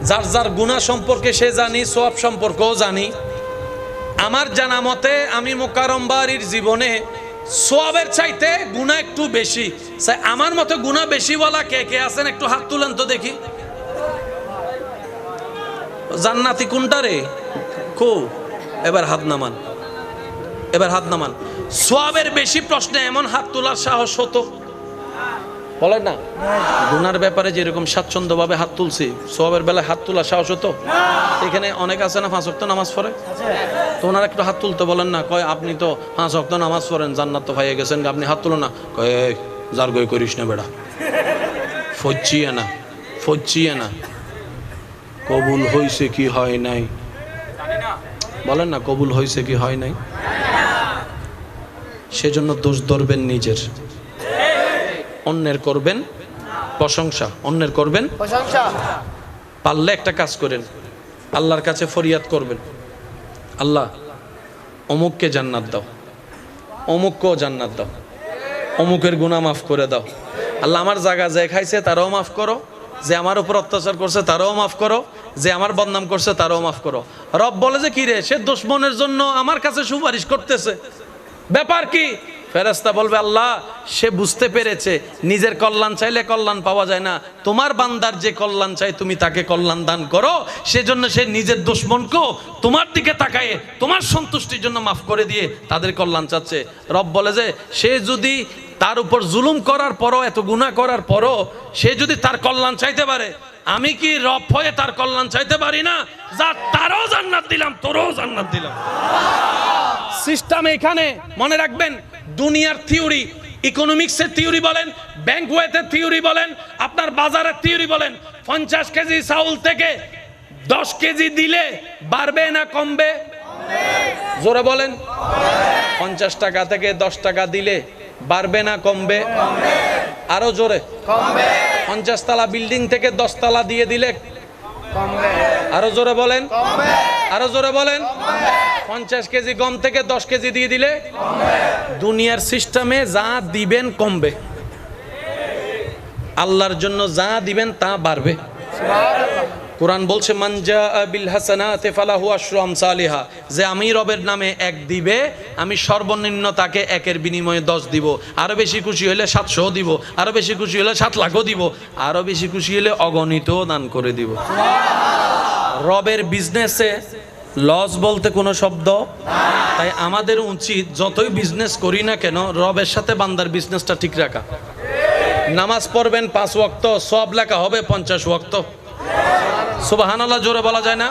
যার যার গুনাহ সম্পর্কে সে জানি, সওয়াব সম্পর্কেও জানি? আমার জানা মতে আমি মোকাররম বাড়ির জীবনে সওয়াবের চাইতে গুনাহ একটু বেশি। আমার মতে গুনাহ বেশি বলা কে কে আছেন একটু হাত তুলেন তো দেখি। জান্নাতি কোনটা রে? কো এবার হাত নামান, এবার হাত নামান। সওয়াবের বেশি প্রশ্নে এমন হাত তোলার সাহস হতো? বলেন না। গুনার ব্যাপারে যেরকম স্বাচ্ছন্দ্যভাবে হাত তুলছি, সওয়াবের বেলায় হাত তোলার সাহস হতো? এখানে অনেক আছে না 5 ওয়াক্ত নামাজ পড়ে, তো ওনারা একটু হাত তুলতে বলেন না। কয় আপনি তো 5 ওয়াক্ত নামাজ পড়েন, জান্নাত তো পাইয়ে গেছেন, আপনি হাত তুলো না। কয় যার গই করিস না বেড়া, ফজ্জিয়ে না, ফজ্জিয়ে না। কবুল হইছে কি হয় নাই বলেন না, কবুল হইছে কি হয় নাই? সেজন্য দোষ ধরবেন নিজের, অন্যের করবেন প্রশংসা, অন্যের করবেন প্রশংসা। পারলে একটা কাজ করেন, আল্লাহর কাছে ফরিয়াদ করবেন, আল্লাহ অমুককে জান্নাত দাও, অমুককেও জান্নাত দাও, অমুকের গুনাহ মাফ করে দাও। আল্লাহ আমার জায়গা যে খাইছে তারাও মাফ করো, যে আমার উপর অত্যাচার করছে তারাও মাফ করো, যে আমার বদনাম করছে তারাও মাফ করো। রব বলে যে কি রে, সে দুশমনের জন্য আমার কাছে সুপারিশ করতেছে, ব্যাপার কি? ফেরেশতা বলবে আল্লাহ সে বুঝতে পেরেছে নিজের কল্যাণ চাইলে কল্যাণ পাওয়া যায় না, তোমার বান্দার যে কল্যাণ চাই তুমি তাকে কল্যাণ দান করো, সেজন্য সে নিজের দুশমনকেও তোমার দিকে তাকায়ে তোমার সন্তুষ্টির জন্য মাফ করে দিয়ে তাদের কল্যাণ চাচ্ছে। রব বলে যে সে যদি তার উপর জুলুম করার পরও, এত গুনাহ করার পরও সে যদি তার কল্যাণ চাইতে পারে, আমি কি রব হয়ে তার কল্যাণ চাইতে পারি না? যা তারও জান্নাত দিলাম, তোরও জান্নাত দিলাম। সিস্টেম এখানে মনে রাখবেন, দুনিয়ার থিওরি ইকোনমিক্সের থিওরি বলেন, ব্যাংক ওয়েথের থিওরি বলেন, আপনার বাজারের থিওরি বলেন, 50 কেজি চাউল থেকে 10 কেজি দিলে বাড়বে না কমবে? জোরে বলেন। 50 টাকা থেকে 10 টাকা দিলে বাড়বে না কমবে? আরো জোরে। 50 তলা বিল্ডিং থেকে 10 তলা দিয়ে দিলে আরো জোরে বলেন। আরো জোরে বলেন। 50 কেজি গম থেকে 10 কেজি দিয়ে দিলে দুনিয়ার সিস্টেমে যা দিবেন কমবে, আল্লাহর জন্য যা দিবেন তা বাড়বে। কোরআন বলছে মান জাআ বিল হাসানাতি ফালাহু আশরু আমসালিহা, যে আমি রবের নামে 1 দিবে, আমি সর্বনিম্ন তাকে 1-এর বিনিময়ে 10 দিব। আরো বেশি খুশি হলে 700 দিব, আরো বেশি খুশি হলে 7 লাখও দিব, আরো বেশি খুশি হলে অগণিতও দান করে দিব। রবের বিজনেসে লস বলতে কোনো শব্দ নাই। তাই আমাদের উচিত যতই বিজনেস করি না কেন রবের সাথে বান্দার বিজনেসটা ঠিক রাখা। নামাজ পড়বেন 5 ওয়াক্ত, সওয়াব লেখা হবে 50 ওয়াক্ত। সুবহানাল্লাহ জোরে বলা যায় না?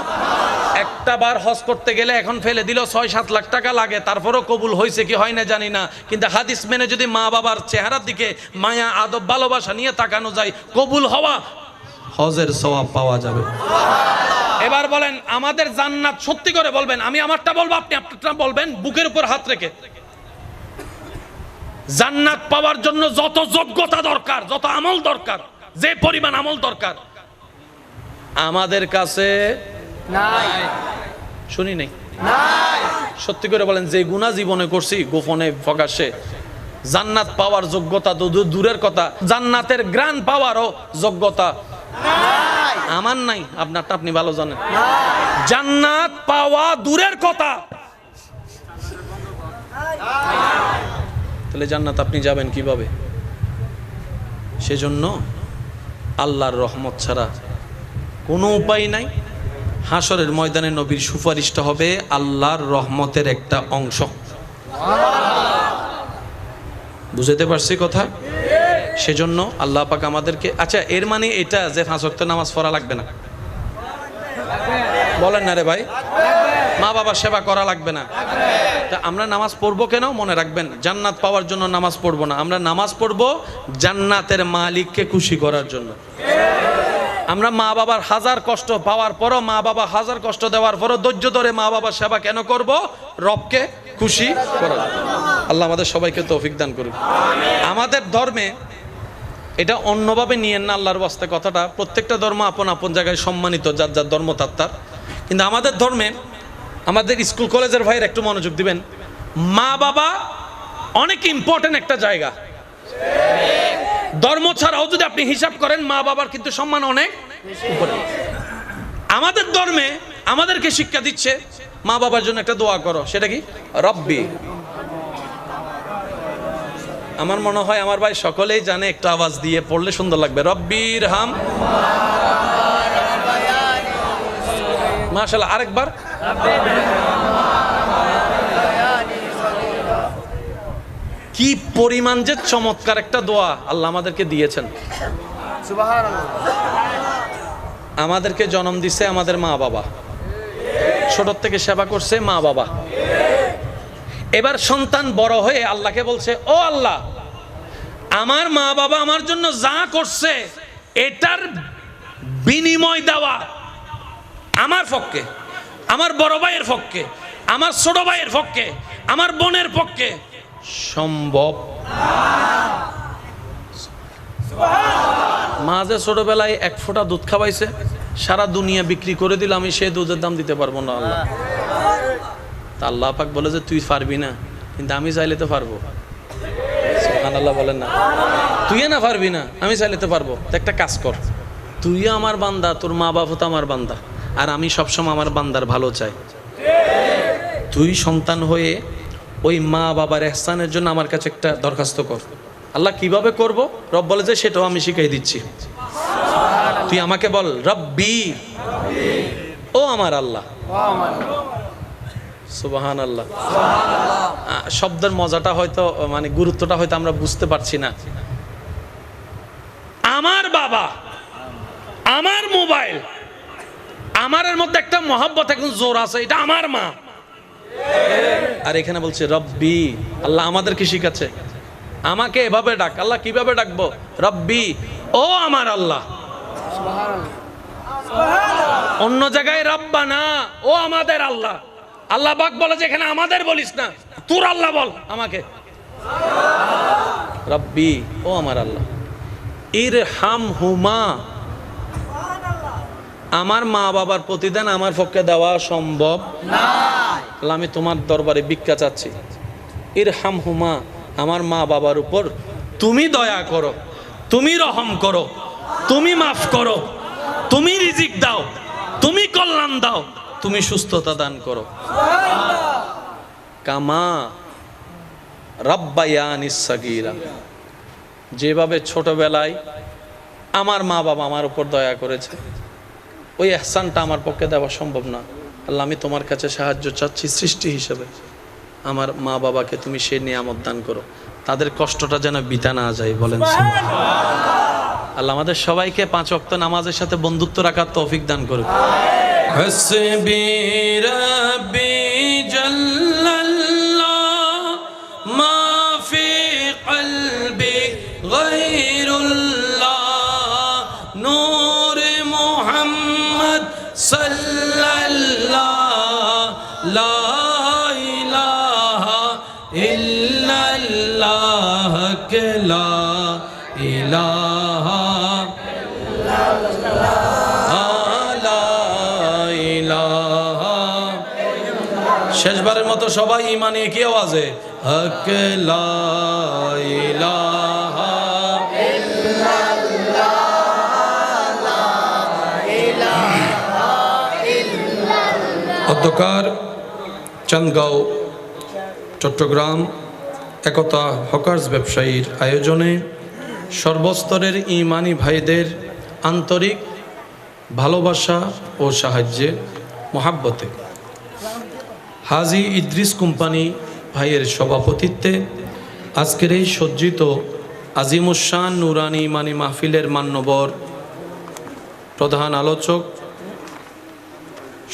একটা বার হজ করতে গেলে এখন ফেলে দিল 6-7 লাখ টাকা লাগে, তারপরও কবুল হয়েছে কি হয় না জানি না, কিন্তু হাদিস মেনে যদি মা বাবার চেহারার দিকে মায়া আদব ভালোবাসা নিয়ে তাকানো যায়, কবুল হওয়া হজের সওয়াব পাওয়া যাবে। এবার বলেন আমাদের জান্নাত, সত্যি করে বলবেন, আমি আমারটা বলবো আপনি আপনারটা বলবেন, বুকের উপর হাত রেখে। জান্নাত পাওয়ার জন্য যত যোগ্যতা দরকার, যত আমল দরকার, যে পরিমাণ আমল দরকার আমাদের কাছে নাই। শুনি নাই? সত্যি করে বলেন, যে গুনাহ জীবনে করছি গোপনে প্রকাশ্যে, জান্নাত পাওয়ার যোগ্যতা তো দূরের কথা, জান্নাতের গ্রান পাওয়ারও যোগ্যতা আমার নাই। আপনারটা আপনি ভালো জানেন। জান্নাত পাওয়া দূরের কথা, তাহলে জান্নাত আপনি যাবেন কিভাবে? সেজন্য আল্লাহর রহমত ছাড়া কোনো উপায় নাই। হাসরের ময়দানে নবীর সুপারিশটা হবে আল্লাহর রহমতের একটা অংশ। বুঝতে পারছি কথা? সেজন্য আল্লাহ পাক আমাদেরকে, আচ্ছা এর মানে এটা যে 5 ওয়াক্ত নামাজ পড়া লাগবে না? বলেন না রে ভাই। মা বাবার সেবা করা লাগবে না? তা আমরা নামাজ পড়বো কেন? মনে রাখবেন, জান্নাত পাওয়ার জন্য নামাজ পড়বো না, আমরা নামাজ পড়বো জান্নাতের মালিককে খুশি করার জন্য। আমরা মা বাবার হাজার কষ্ট পাওয়ার পরও, মা বাবা হাজার কষ্ট দেওয়ার পরও ধৈর্য ধরে মা বাবার সেবা কেন করব? রবকে খুশি করার। আল্লাহ আমাদের সবাইকে তৌফিক দান করুন। আমাদের ধর্মে এটা অন্যভাবে নিয়েন না, আল্লাহর ওয়াস্তে কথাটা, প্রত্যেকটা ধর্ম আপন আপন জায়গায় সম্মানিত, যার যার ধর্মতাত্ত্বার। কিন্তু আমাদের ধর্মে, আমাদের স্কুল কলেজের ভাইয়ের একটু মনোযোগ দিবেন, মা বাবা অনেক ইম্পর্টেন্ট একটা জায়গা। ধর্ম ছাড়াও যদি আপনি হিসাব করেন, মা বাবার কিন্তু সম্মান অনেক উপরে। আমাদের ধর্মে আমাদেরকে শিক্ষা দিচ্ছে মা বাবার জন্য একটা দোয়া করো, সেটা কি? রব্বি। আমার মনে হয় আমার ভাই সকলেই জানে, একটু আওয়াজ দিয়ে পড়লে সুন্দর লাগবে। রব্বির হাম। মাশাআল্লাহ, আরেকবার। কি পরিমাণ যে চমৎকার একটা দোয়া আল্লাহ আমাদেরকে দিয়েছেন। আমাদেরকে জন্ম দিছে আমাদের মা বাবা, ছোট থেকে সেবা করছে মা বাবা। এবার সন্তান বড় হয়ে আল্লাহকে বলছে, ও আল্লাহ, আমার মা বাবা আমার জন্য যা করছে এটার বিনিময় দেওয়া আমার পক্ষে, আমার বড় ভাইয়ের পক্ষে, আমার ছোট ভাইয়ের পক্ষে, আমার বোনের পক্ষে সম্ভব। মা যে ছোটবেলায় 1 ফোঁটা দুধ খাওয়াইছে, সারা দুনিয়া বিক্রি করে দিলে আমি সেই দুধের দাম দিতে পারবো না আল্লাহ। তা আল্লাহ পাক বলে যে তুই পারবি না, কিন্তু আমি চাইলে তো পারবো। সুবহানাল্লাহ বলেন না? তুই না পারবি না, আমি চাইলে তো পারবো। তো একটা কাজ কর, তুই আমার বান্দা, তোর মা বাবা তো আমার বান্দা, আর আমি সবসময় আমার বান্দার ভালো চাই। তুই সন্তান হয়ে ওই মা বাবার ইহসানের জন্য আমার কাছে একটা দরখাস্ত কর। আল্লাহ কিভাবে করব? রব বলে যে সেটাও আমি শিখাই দিচ্ছি। তুই আমাকে বল, রব্বি, ও আমার আল্লাহ। সুবহানাল্লাহ। শব্দের মজাটা হয়তো, মানে গুরুত্বটা হয়তো আমরা বুঝতে পারছি না। আমার বাবা, আমার মোবাইল, আমারের মধ্যে একটা মহব্বত এখন জোর আছে, এটা আমার মা। আর এখানে বলছে রব্বি, আল্লাহ আমাদেরকে শিখাচ্ছে আমাকে এভাবে ডাক। আল্লাহ কিভাবে ডাকবো? রব্বি, ও আমার আল্লাহ। অন্য জায়গায় রব্বানা, ও আমাদের আল্লাহ। আল্লাহ পাক বলে যে এখানে আমাদের বলিস না, তোর আল্লাহ বল আমাকে। রব্বি, ও আমার আল্লাহ। ইরহামহুমা, আমার মা বাবার প্রতিদান আমার পক্ষে দেওয়া সম্ভব না, আল্লাহ আমি তোমার দরবারে ভিক্ষা চাচ্ছি। ইরহামহুমা, আমার মা বাবার উপর তুমি দয়া করো, তুমি রহম করো, তুমি মাফ করো, তুমি রিজিক দাও, তুমি কল্যাণ দাও, তুমি সুস্থতা দান করো। কামা রাব্বায়ানিস সাগীরা, যেভাবে ছোটবেলায় আমার মা বাবা আমার উপর দয়া করেছে, ওই ইহসানটা আমার পক্ষে দেওয়া সম্ভব না। আল্লাহ আমি তোমার কাছে সাহায্য চাচ্ছি সৃষ্টি হিসেবে, আমার মা বাবাকে তুমি সে নিয়ামত দান করো, তাদের কষ্টটা যেন বিতা না যায়। বলেন আল্লাহ আমাদের সবাইকে 5 ওয়াক্ত নামাজের সাথে বন্ধুত্ব রাখার তৌফিক দান করুক। হাসবি রাব্বি জাল্লাল্লাহ মা ফি কলবি গায়রুল্লাহ নূর মুহাম্মদ সাল্লাল্লাহ লা ইলাহা ইল্লাল্লাহ লা ইলাহা শেষবারের মতো সবাই ইমানে কি আওয়াজে হক লা ইলাহা ইল্লাল্লাহ লা ইলাহা ইল্লাল্লাহ। অধ্যকার চান্দগাঁও চট্টগ্রাম একতা হকার্স ব্যবসায়ীর আয়োজনে সর্বস্তরের ইমানি ভাইদের আন্তরিক ভালোবাসা ও সাহায্যে মহাব্বতে হাজী ইদ্রিস কোম্পানি ভাইয়ের সভাপতিত্বে আজকের এই সজ্জিত আজিমুশান নুরানি ইমানি মাহফিলের মান্যবর প্রধান আলোচক,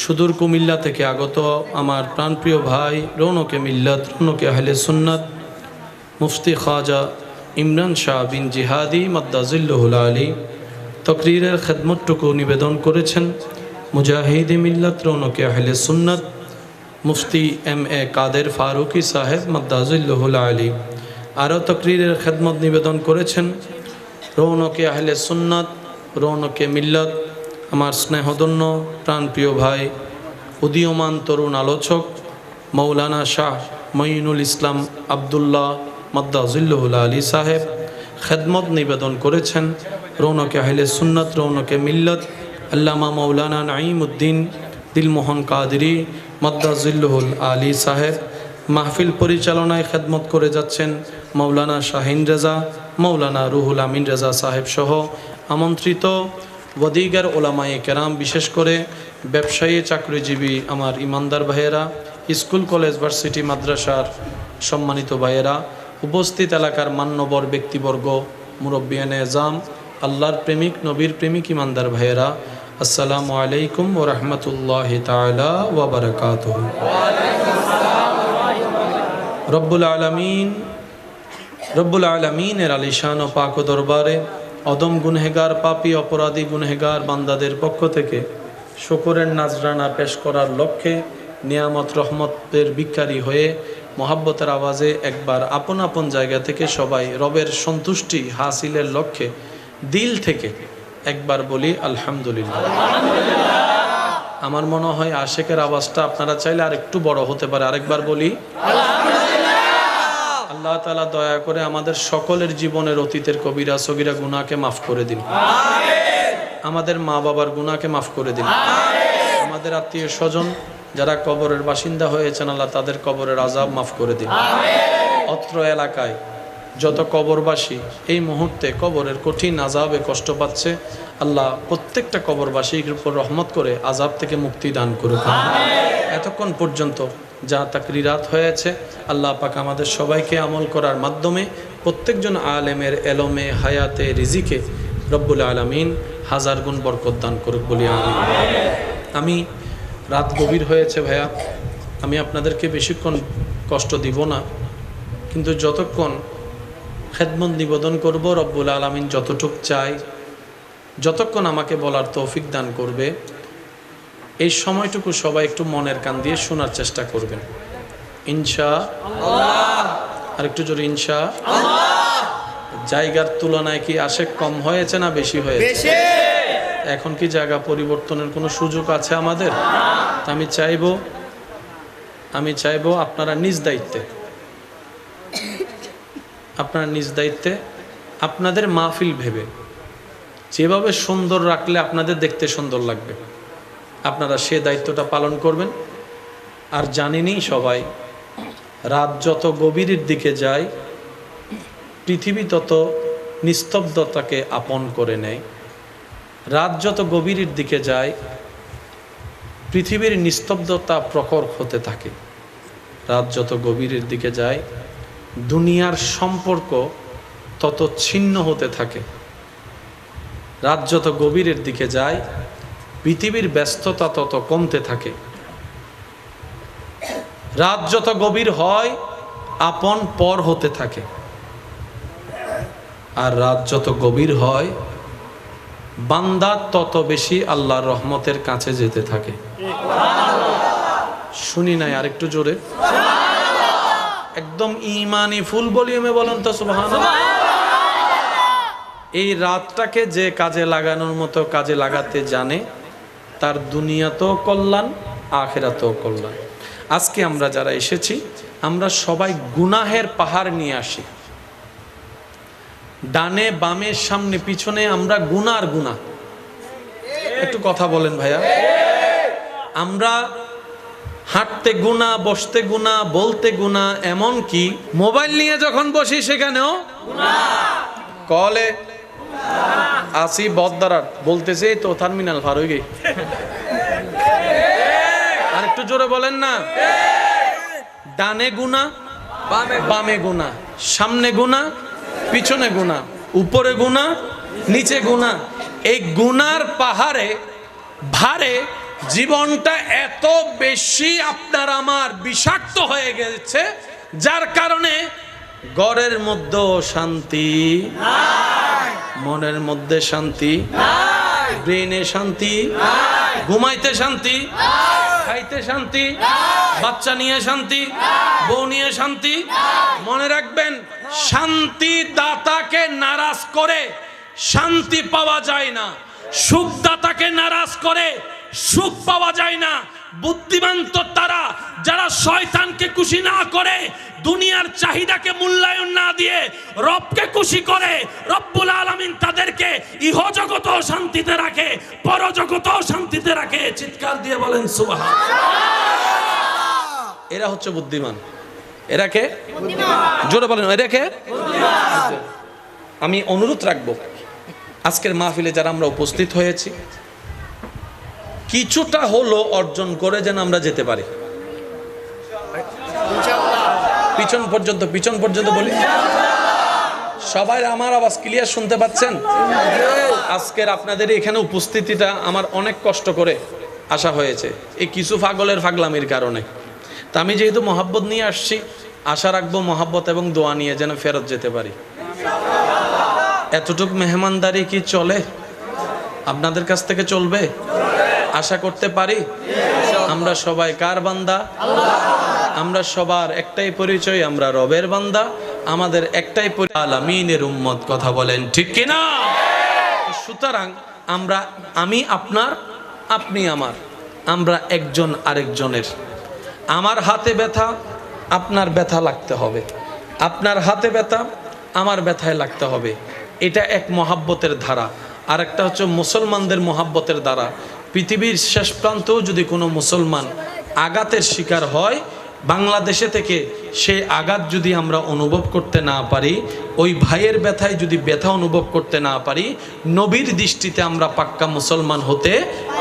সুদূর কুমিল্লা থেকে আগত আমার প্রাণপ্রিয় ভাই রৌনকে মিল্লাত, রৌনকে আহলে সুন্নাত, মুফতি খাজা ইমরান শাহ বিন জিহাদি মাদ্দাজিল্লুহুল আলী তকরীরের খেদমতটুকু নিবেদন করেছেন মুজাহিদে মিল্লাত রৌনকে আহলে সুন্নাত মুফতি MA কাদের ফারুকি সাহেব মাদ্দাজিল্লুহুল আলী। আরও তকরীরের খেদমত নিবেদন করেছেন রৌনকে আহলে সুন্নাত, রৌনকে মিল্লাত, আমার স্নেহধন্য প্রাণপ্রিয় ভাই উদীয়মান তরুণ আলোচক মৌলানা শাহ মঈনুল ইসলাম আবদুল্লাহ মাদ্দাজিল্লুহুল আলী সাহেব। খেদমত নিবেদন করেছেন রৌনকে আহলে সুন্নাত, রৌনকে মিল্লাত আল্লামা মৌলানা নাঈমউদ্দিন দিলমোহন কাদরি মাদ্দাজিল্লুহুল আলী সাহেব। মাহফিল পরিচালনায় খেদমত করে যাচ্ছেন মৌলানা শাহিন রেজা, মৌলানা রুহুল আমিন রেজা সাহেব সহ আমন্ত্রিত ওয়াদিগার ওলামায়ে কেরাম, বিশেষ করে ব্যবসায়ী চাকরিজীবী আমার ইমানদার ভাইয়েরা, স্কুল কলেজ ভার্সিটি মাদ্রাসার সম্মানিত ভাইয়েরা, উপস্থিত এলাকার মান্যবর ব্যক্তিবর্গ, মুরব্বিয়ানে এজাম, আল্লাহর প্রেমিক নবীর প্রেমিক ইমানদার ভাইয়েরা, আসসালামু আলাইকুম ওয়া রাহমাতুল্লাহি তাআলা ওয়া বারাকাতুহু। রব্বুল আলামিনের আলিশান ও পাক দরবারে অদম গুনহেগার পাপী অপরাধী গুনহেগার বান্দাদের পক্ষ থেকে শুকরের নাজরানা পেশ করার লক্ষ্যে নিয়ামত রহমতের ভিক্ষারী হয়ে মহাব্বতের আওয়াজে একবার আপন আপন জায়গা থেকে সবাই রবের সন্তুষ্টি হাসিলের লক্ষ্যে দিল থেকে একবার বলি আলহামদুলিল্লাহ। আমার মনে হয় আশেকের আওয়াজটা আপনারা চাইলে আর একটু বড় হতে পারে, আরেকবার বলি আল্লাহ তাআলা দয়া করে আমাদের সকলের জীবনের অতীতের কবিরা সগীরা গুনাহকে মাফ করে দিন, আমাদের মা বাবার গুনাহকে মাফ করে দিন, আমাদের আত্মীয় স্বজন যারা কবরের বাসিন্দা হয়েছেন আল্লাহ তাদের কবরের আযাব মাফ করে দিন। অত্র এলাকায় যত কবরবাসী এই মুহূর্তে কবরের কঠিন আযাবে কষ্ট পাচ্ছে আল্লাহ প্রত্যেকটা কবরবাসীর উপর রহমত করে আযাব থেকে মুক্তি দান করুক। এতক্ষণ পর্যন্ত যা তাকরিরাত হয়েছে আল্লাহ পাক আমাদের সবাইকে আমল করার মাধ্যমে প্রত্যেকজন আলেমের এলমে হায়াতে রিজিকে রব্বুল আলামিন হাজার গুণ বরকত দান করুক বলি আমিন। আমি রাত গভীর হয়েছে ভাইয়া, আমি আপনাদেরকে বেশিক্ষণ কষ্ট দিব না, কিন্তু যতক্ষণ খেদমত নিবেদন করব। রব্বুল আলামিন যতটুক চাই, যতক্ষণ আমাকে বলার তৌফিক দান করবে, এই সময়টুকু সবাই একটু মনের কান দিয়ে শোনার চেষ্টা করবেন ইনশাআল্লাহ। আর একটু জোরে ইনশাআল্লাহ। জায়গার তুলনায় কি আশেক কম হয়েছে না বেশি হয়েছে? এখন কি জায়গা পরিবর্তনের কোনো সুযোগ আছে আমাদের? তা আমি চাইবো আপনারা নিজ দায়িত্বে আপনাদের মাহফিল ভেবে যেভাবে সুন্দর রাখলে আপনাদের দেখতে সুন্দর লাগবে, আপনারা সে দায়িত্বটা পালন করবেন। আর জানেনই সবাই, রাত যত গভীরের দিকে যায় পৃথিবী তত নিস্তব্ধতাকে আপন করে নেয়। রাত যত গভীরের দিকে যায় পৃথিবীর নিস্তব্ধতা প্রখর হতে থাকে। রাত যত গভীরের দিকে যায় দুনিয়ার সম্পর্ক তত ছিন্ন হতে থাকে। রাত যত গভীরের দিকে যায় পৃথিবীর ব্যস্ততা তত কমতে থাকে। রাত যত গভীর হয় আপন পর হতে থাকে। আর রাত যত গভীর হয় বান্দা তত বেশি আল্লাহর রহমতের কাছে যেতে থাকে। শুনি নাই, আরেকটু জোরে একদম ইমানি ফুল ভলিউমে বলেন তো সুবহানাল্লাহ। এই রাতটাকে যে কাজে লাগানোর মতো কাজে লাগাতে জানে তার দুনিয়াতেও কল্যাণ, আখিরাতেও কল্যাণ। আজকে আমরা যারা এসেছি আমরা সবাই গুনাহের পাহাড় নিয়ে আসি। ডানে বামে সামনে পিছনে আমরা গুনার গুনাহ। একটু কথা বলেন ভাইয়া। আমরা হাঁটতে গুনাহ, বসতে গুনাহ, বলতে গুনাহ, এমন কি মোবাইল নিয়ে যখন বসি সেখানেও কলে আসি বদদারার বলতেছে তো টার্মিনাল পার হয়ে গেই। আর একটু জোরে বলেন না। ডানে গুনাহ, বামে গুনাহ, সামনে গুনাহ, পিছনে গুনাহ, উপরে গুনাহ, নিচে গুনাহ। এই গুনার পাহাড়ে ভারে জীবনটা এত বেশি আপনার আমার বিষাক্ত হয়ে গেছে, যার কারণে ঘরের মধ্যে শান্তি নাই, মনের মধ্যে শান্তি নাই, ব্রেনে শান্তি নাই, ঘুমাইতে শান্তি নাই, খাইতে শান্তি নাই, বাচ্চা নিয়ে শান্তি নাই, বউ নিয়ে শান্তি নাই। মনে রাখবেন, শান্তি দাতাকে নারাজ করে শান্তি পাওয়া যায় না, সুখদাতাকে নারাজ করে সুখ পাওয়া যায় না। বুদ্ধিমান তো তারা যারা শয়তানকে খুশি না করে, দুনিয়ার চাহিদাকে মূল্যায়ন না দিয়ে রবকে খুশি করে। রব্বুল আলামিন তাদেরকে ইহজগতেও শান্তিতে রাখে, পরজগতেও শান্তিতে রাখে। চিৎকার দিয়ে বলেন সুবহানাল্লাহ। এরা হচ্ছে বুদ্ধিমান। এরা কে? জোরে বলেন, এরা কে? আমি অনুরোধ রাখবো আজকের মাহফিলে যারা আমরা উপস্থিত হয়েছি কিছুটা হলো অর্জন করে যেন আমরা যেতে পারি পিছন পর্যন্ত বলি। সবাই আমার আওয়াজ ক্লিয়ার শুনতে পাচ্ছেন? আজকের আপনাদের এখানে উপস্থিতিটা আমার অনেক কষ্ট করে আসা হয়েছে এই কিছু পাগলের পাগলামির কারণে। তা আমি যেহেতু মহাব্বত নিয়ে আসছি, আশা রাখবো মহাব্বত এবং দোয়া নিয়ে যেন ফেরত যেতে পারি। এতটুক মেহমানদারি কি চলে? আপনাদের কাছ থেকে চলবে? আশা করতে পারি? আমরা সবাই কার বান্দা? আমরা সবার একটাই পরিচয়, আমরা রবের বান্দা। আমাদের একটাই পরিচয়, আলামিনের উম্মত। কথা বলেন ঠিক কিনা? সুতরাং আমি আপনার, আপনি আমার, আমরা একজন আরেকজনের। আমার হাতে ব্যথা আপনার ব্যথা লাগতে হবে, আপনার হাতে ব্যথা আমার ব্যথায় লাগতে হবে। এটা এক মহাব্বতের ধারা। আর একটা হচ্ছে মুসলমানদের মহাব্বতের দ্বারা। পৃথিবীর শেষ প্রান্তেও যদি কোনো মুসলমান আঘাতের শিকার হয়, বাংলাদেশে থেকে সেই আঘাত যদি আমরা অনুভব করতে না পারি, ওই ভাইয়ের ব্যথায় যদি ব্যথা অনুভব করতে না পারি, নবীর দৃষ্টিতে আমরা পাক্কা মুসলমান হতে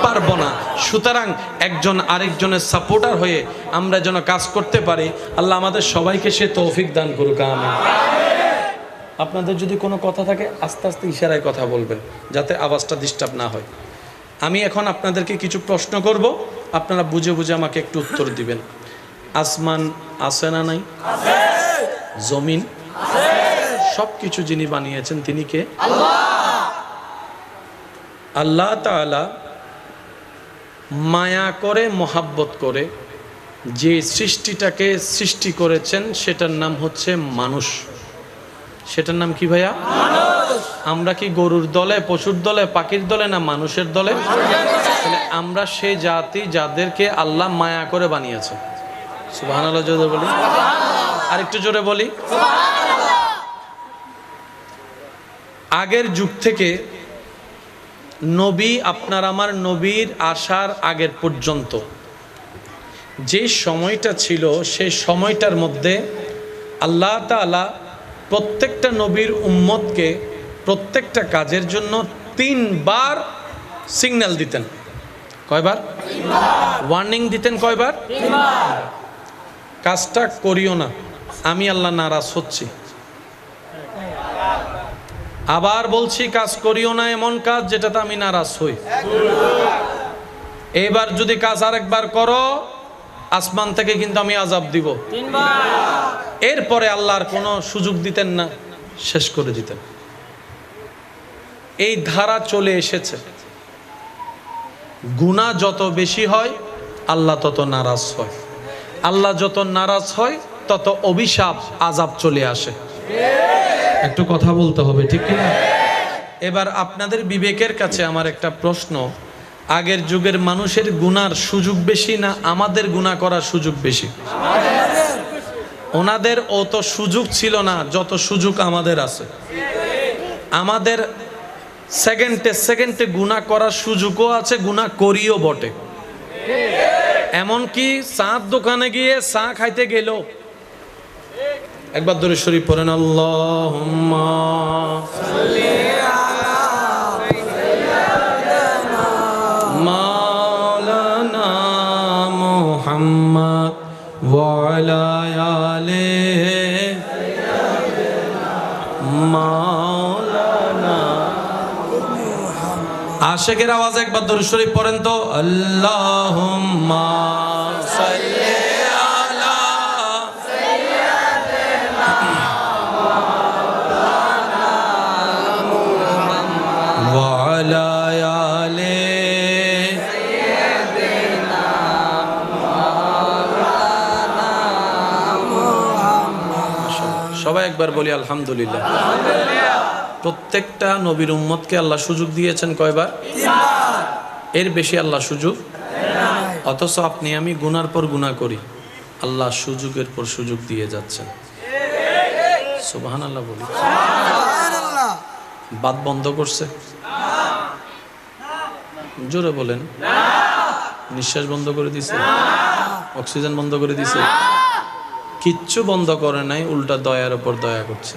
পারবো না। সুতরাং একজন আরেকজনের সাপোর্টার হয়ে আমরা যেন কাজ করতে পারি। আল্লাহ আমাদের সবাইকে সে তৌফিক দান করুক, আমিন। আপনাদের যদি কোনো কথা থাকে আস্তে আস্তে ইশারায় কথা বলবেন, যাতে আওয়াজটা ডিস্টার্ব না হয়। আমি এখন আপনাদেরকে কিছু প্রশ্ন করব, আপনারা বুঝে বুঝে আমাকে একটু উত্তর দিবেন। আসমান আছে না নাই? জমিন, সবকিছু যিনি বানিয়েছেন তিনি কে? আল্লাহ তাআলা মায়া করে মোহাব্বত করে যে সৃষ্টিটাকে সৃষ্টি করেছেন সেটার নাম হচ্ছে মানুষ। সেটার নাম কি ভাইয়া? আমরা কি গরুর দলে, পশুর দলে, পাখির দলে, না মানুষের দলে? তাহলে আমরা সেই জাতি যাদেরকে আল্লাহ মায়া করে বানিয়েছে। সুবহানাল্লাহ জোরে বলি, আর একটু জোরে বলি। আগের যুগ থেকে নবী, আপনার আমার নবীর আসার আগের পর্যন্ত যে সময়টা ছিল, সেই সময়টার মধ্যে আল্লাহ তাআলা প্রত্যেকটা নবীর উম্মতকে প্রত্যেকটা কাজের জন্য 3 বার সিগন্যাল দিতেন। কয়বার? ওয়ার্নিং দিতেন। কয়বার? কাজটা করিও না, আমি আল্লাহ নারাজ হচ্ছি। আবার বলছি, কাজ করিও না এমন কাজ যেটাতে আমি নারাজ হই। এবার যদি কাজ আরেকবার করো, আসমান থেকে কিন্তু আমি আযাব দিব। এরপরে আল্লাহর কোনো সুযোগ দিতেন না, শেষ করে দিতেন। এই ধারা চলে এসেছে। গুনাহ যত বেশি হয় আল্লাহ তত নারাজ হয়, আল্লাহ যত নারাজ হয় তত অভিশাপ, আযাব চলে আসে। একটু কথা বলতে হবে, ঠিক কিনা? এবার আপনাদের বিবেকের কাছে আমার একটা প্রশ্ন, আগের যুগের মানুষের গুনার সুযোগ বেশি না আমাদের গুনাহ করার সুযোগ বেশি? ওনাদের অত সুযোগ ছিল না যত সুযোগ আমাদের আছে। আমাদের সেকেন্ডে সেকেন্ডে গুনাহ করার সুযোগও আছে, গুনাহ করিও বটে। এমনকি চাঁদ দোকানে গিয়ে চা খাইতে গেল, একবার দরুদ শরীফ পড়েন, আল্লাহুম্মা সাল্লি আলা সাইয়্যিদিনা মাওলানা মুহাম্মদ ওয়া আলা আলিহি সাইয়্যিদিনা মাওলানা মুহাম্মদ। আশিকের আওয়াজে একবার দরুদ শরীফ পড়েন তো, আল্লাহুম্মা সাল্লি সবাই একবার বলি আলহামদুলিল্লাহ। প্রত্যেকটা নবীর উম্মতকে আল্লাহ সুযোগ দিয়েছেন কয়বার? এর বেশি আল্লাহ সুযোগ। অথচ আপনি আমি গুনার পর গুনাহ করি, আল্লাহ সুযোগের পর সুযোগ দিয়ে যাচ্ছেন। সুবহানাল্লাহ বলি। বাত বন্ধ করছে? জোরে বলেন। নিঃশ্বাস বন্ধ করে দিছে? অক্সিজেন বন্ধ করে দিছে? কিচ্ছু বন্ধ করে নাই, উল্টা দয়ার উপর দয়া করছে।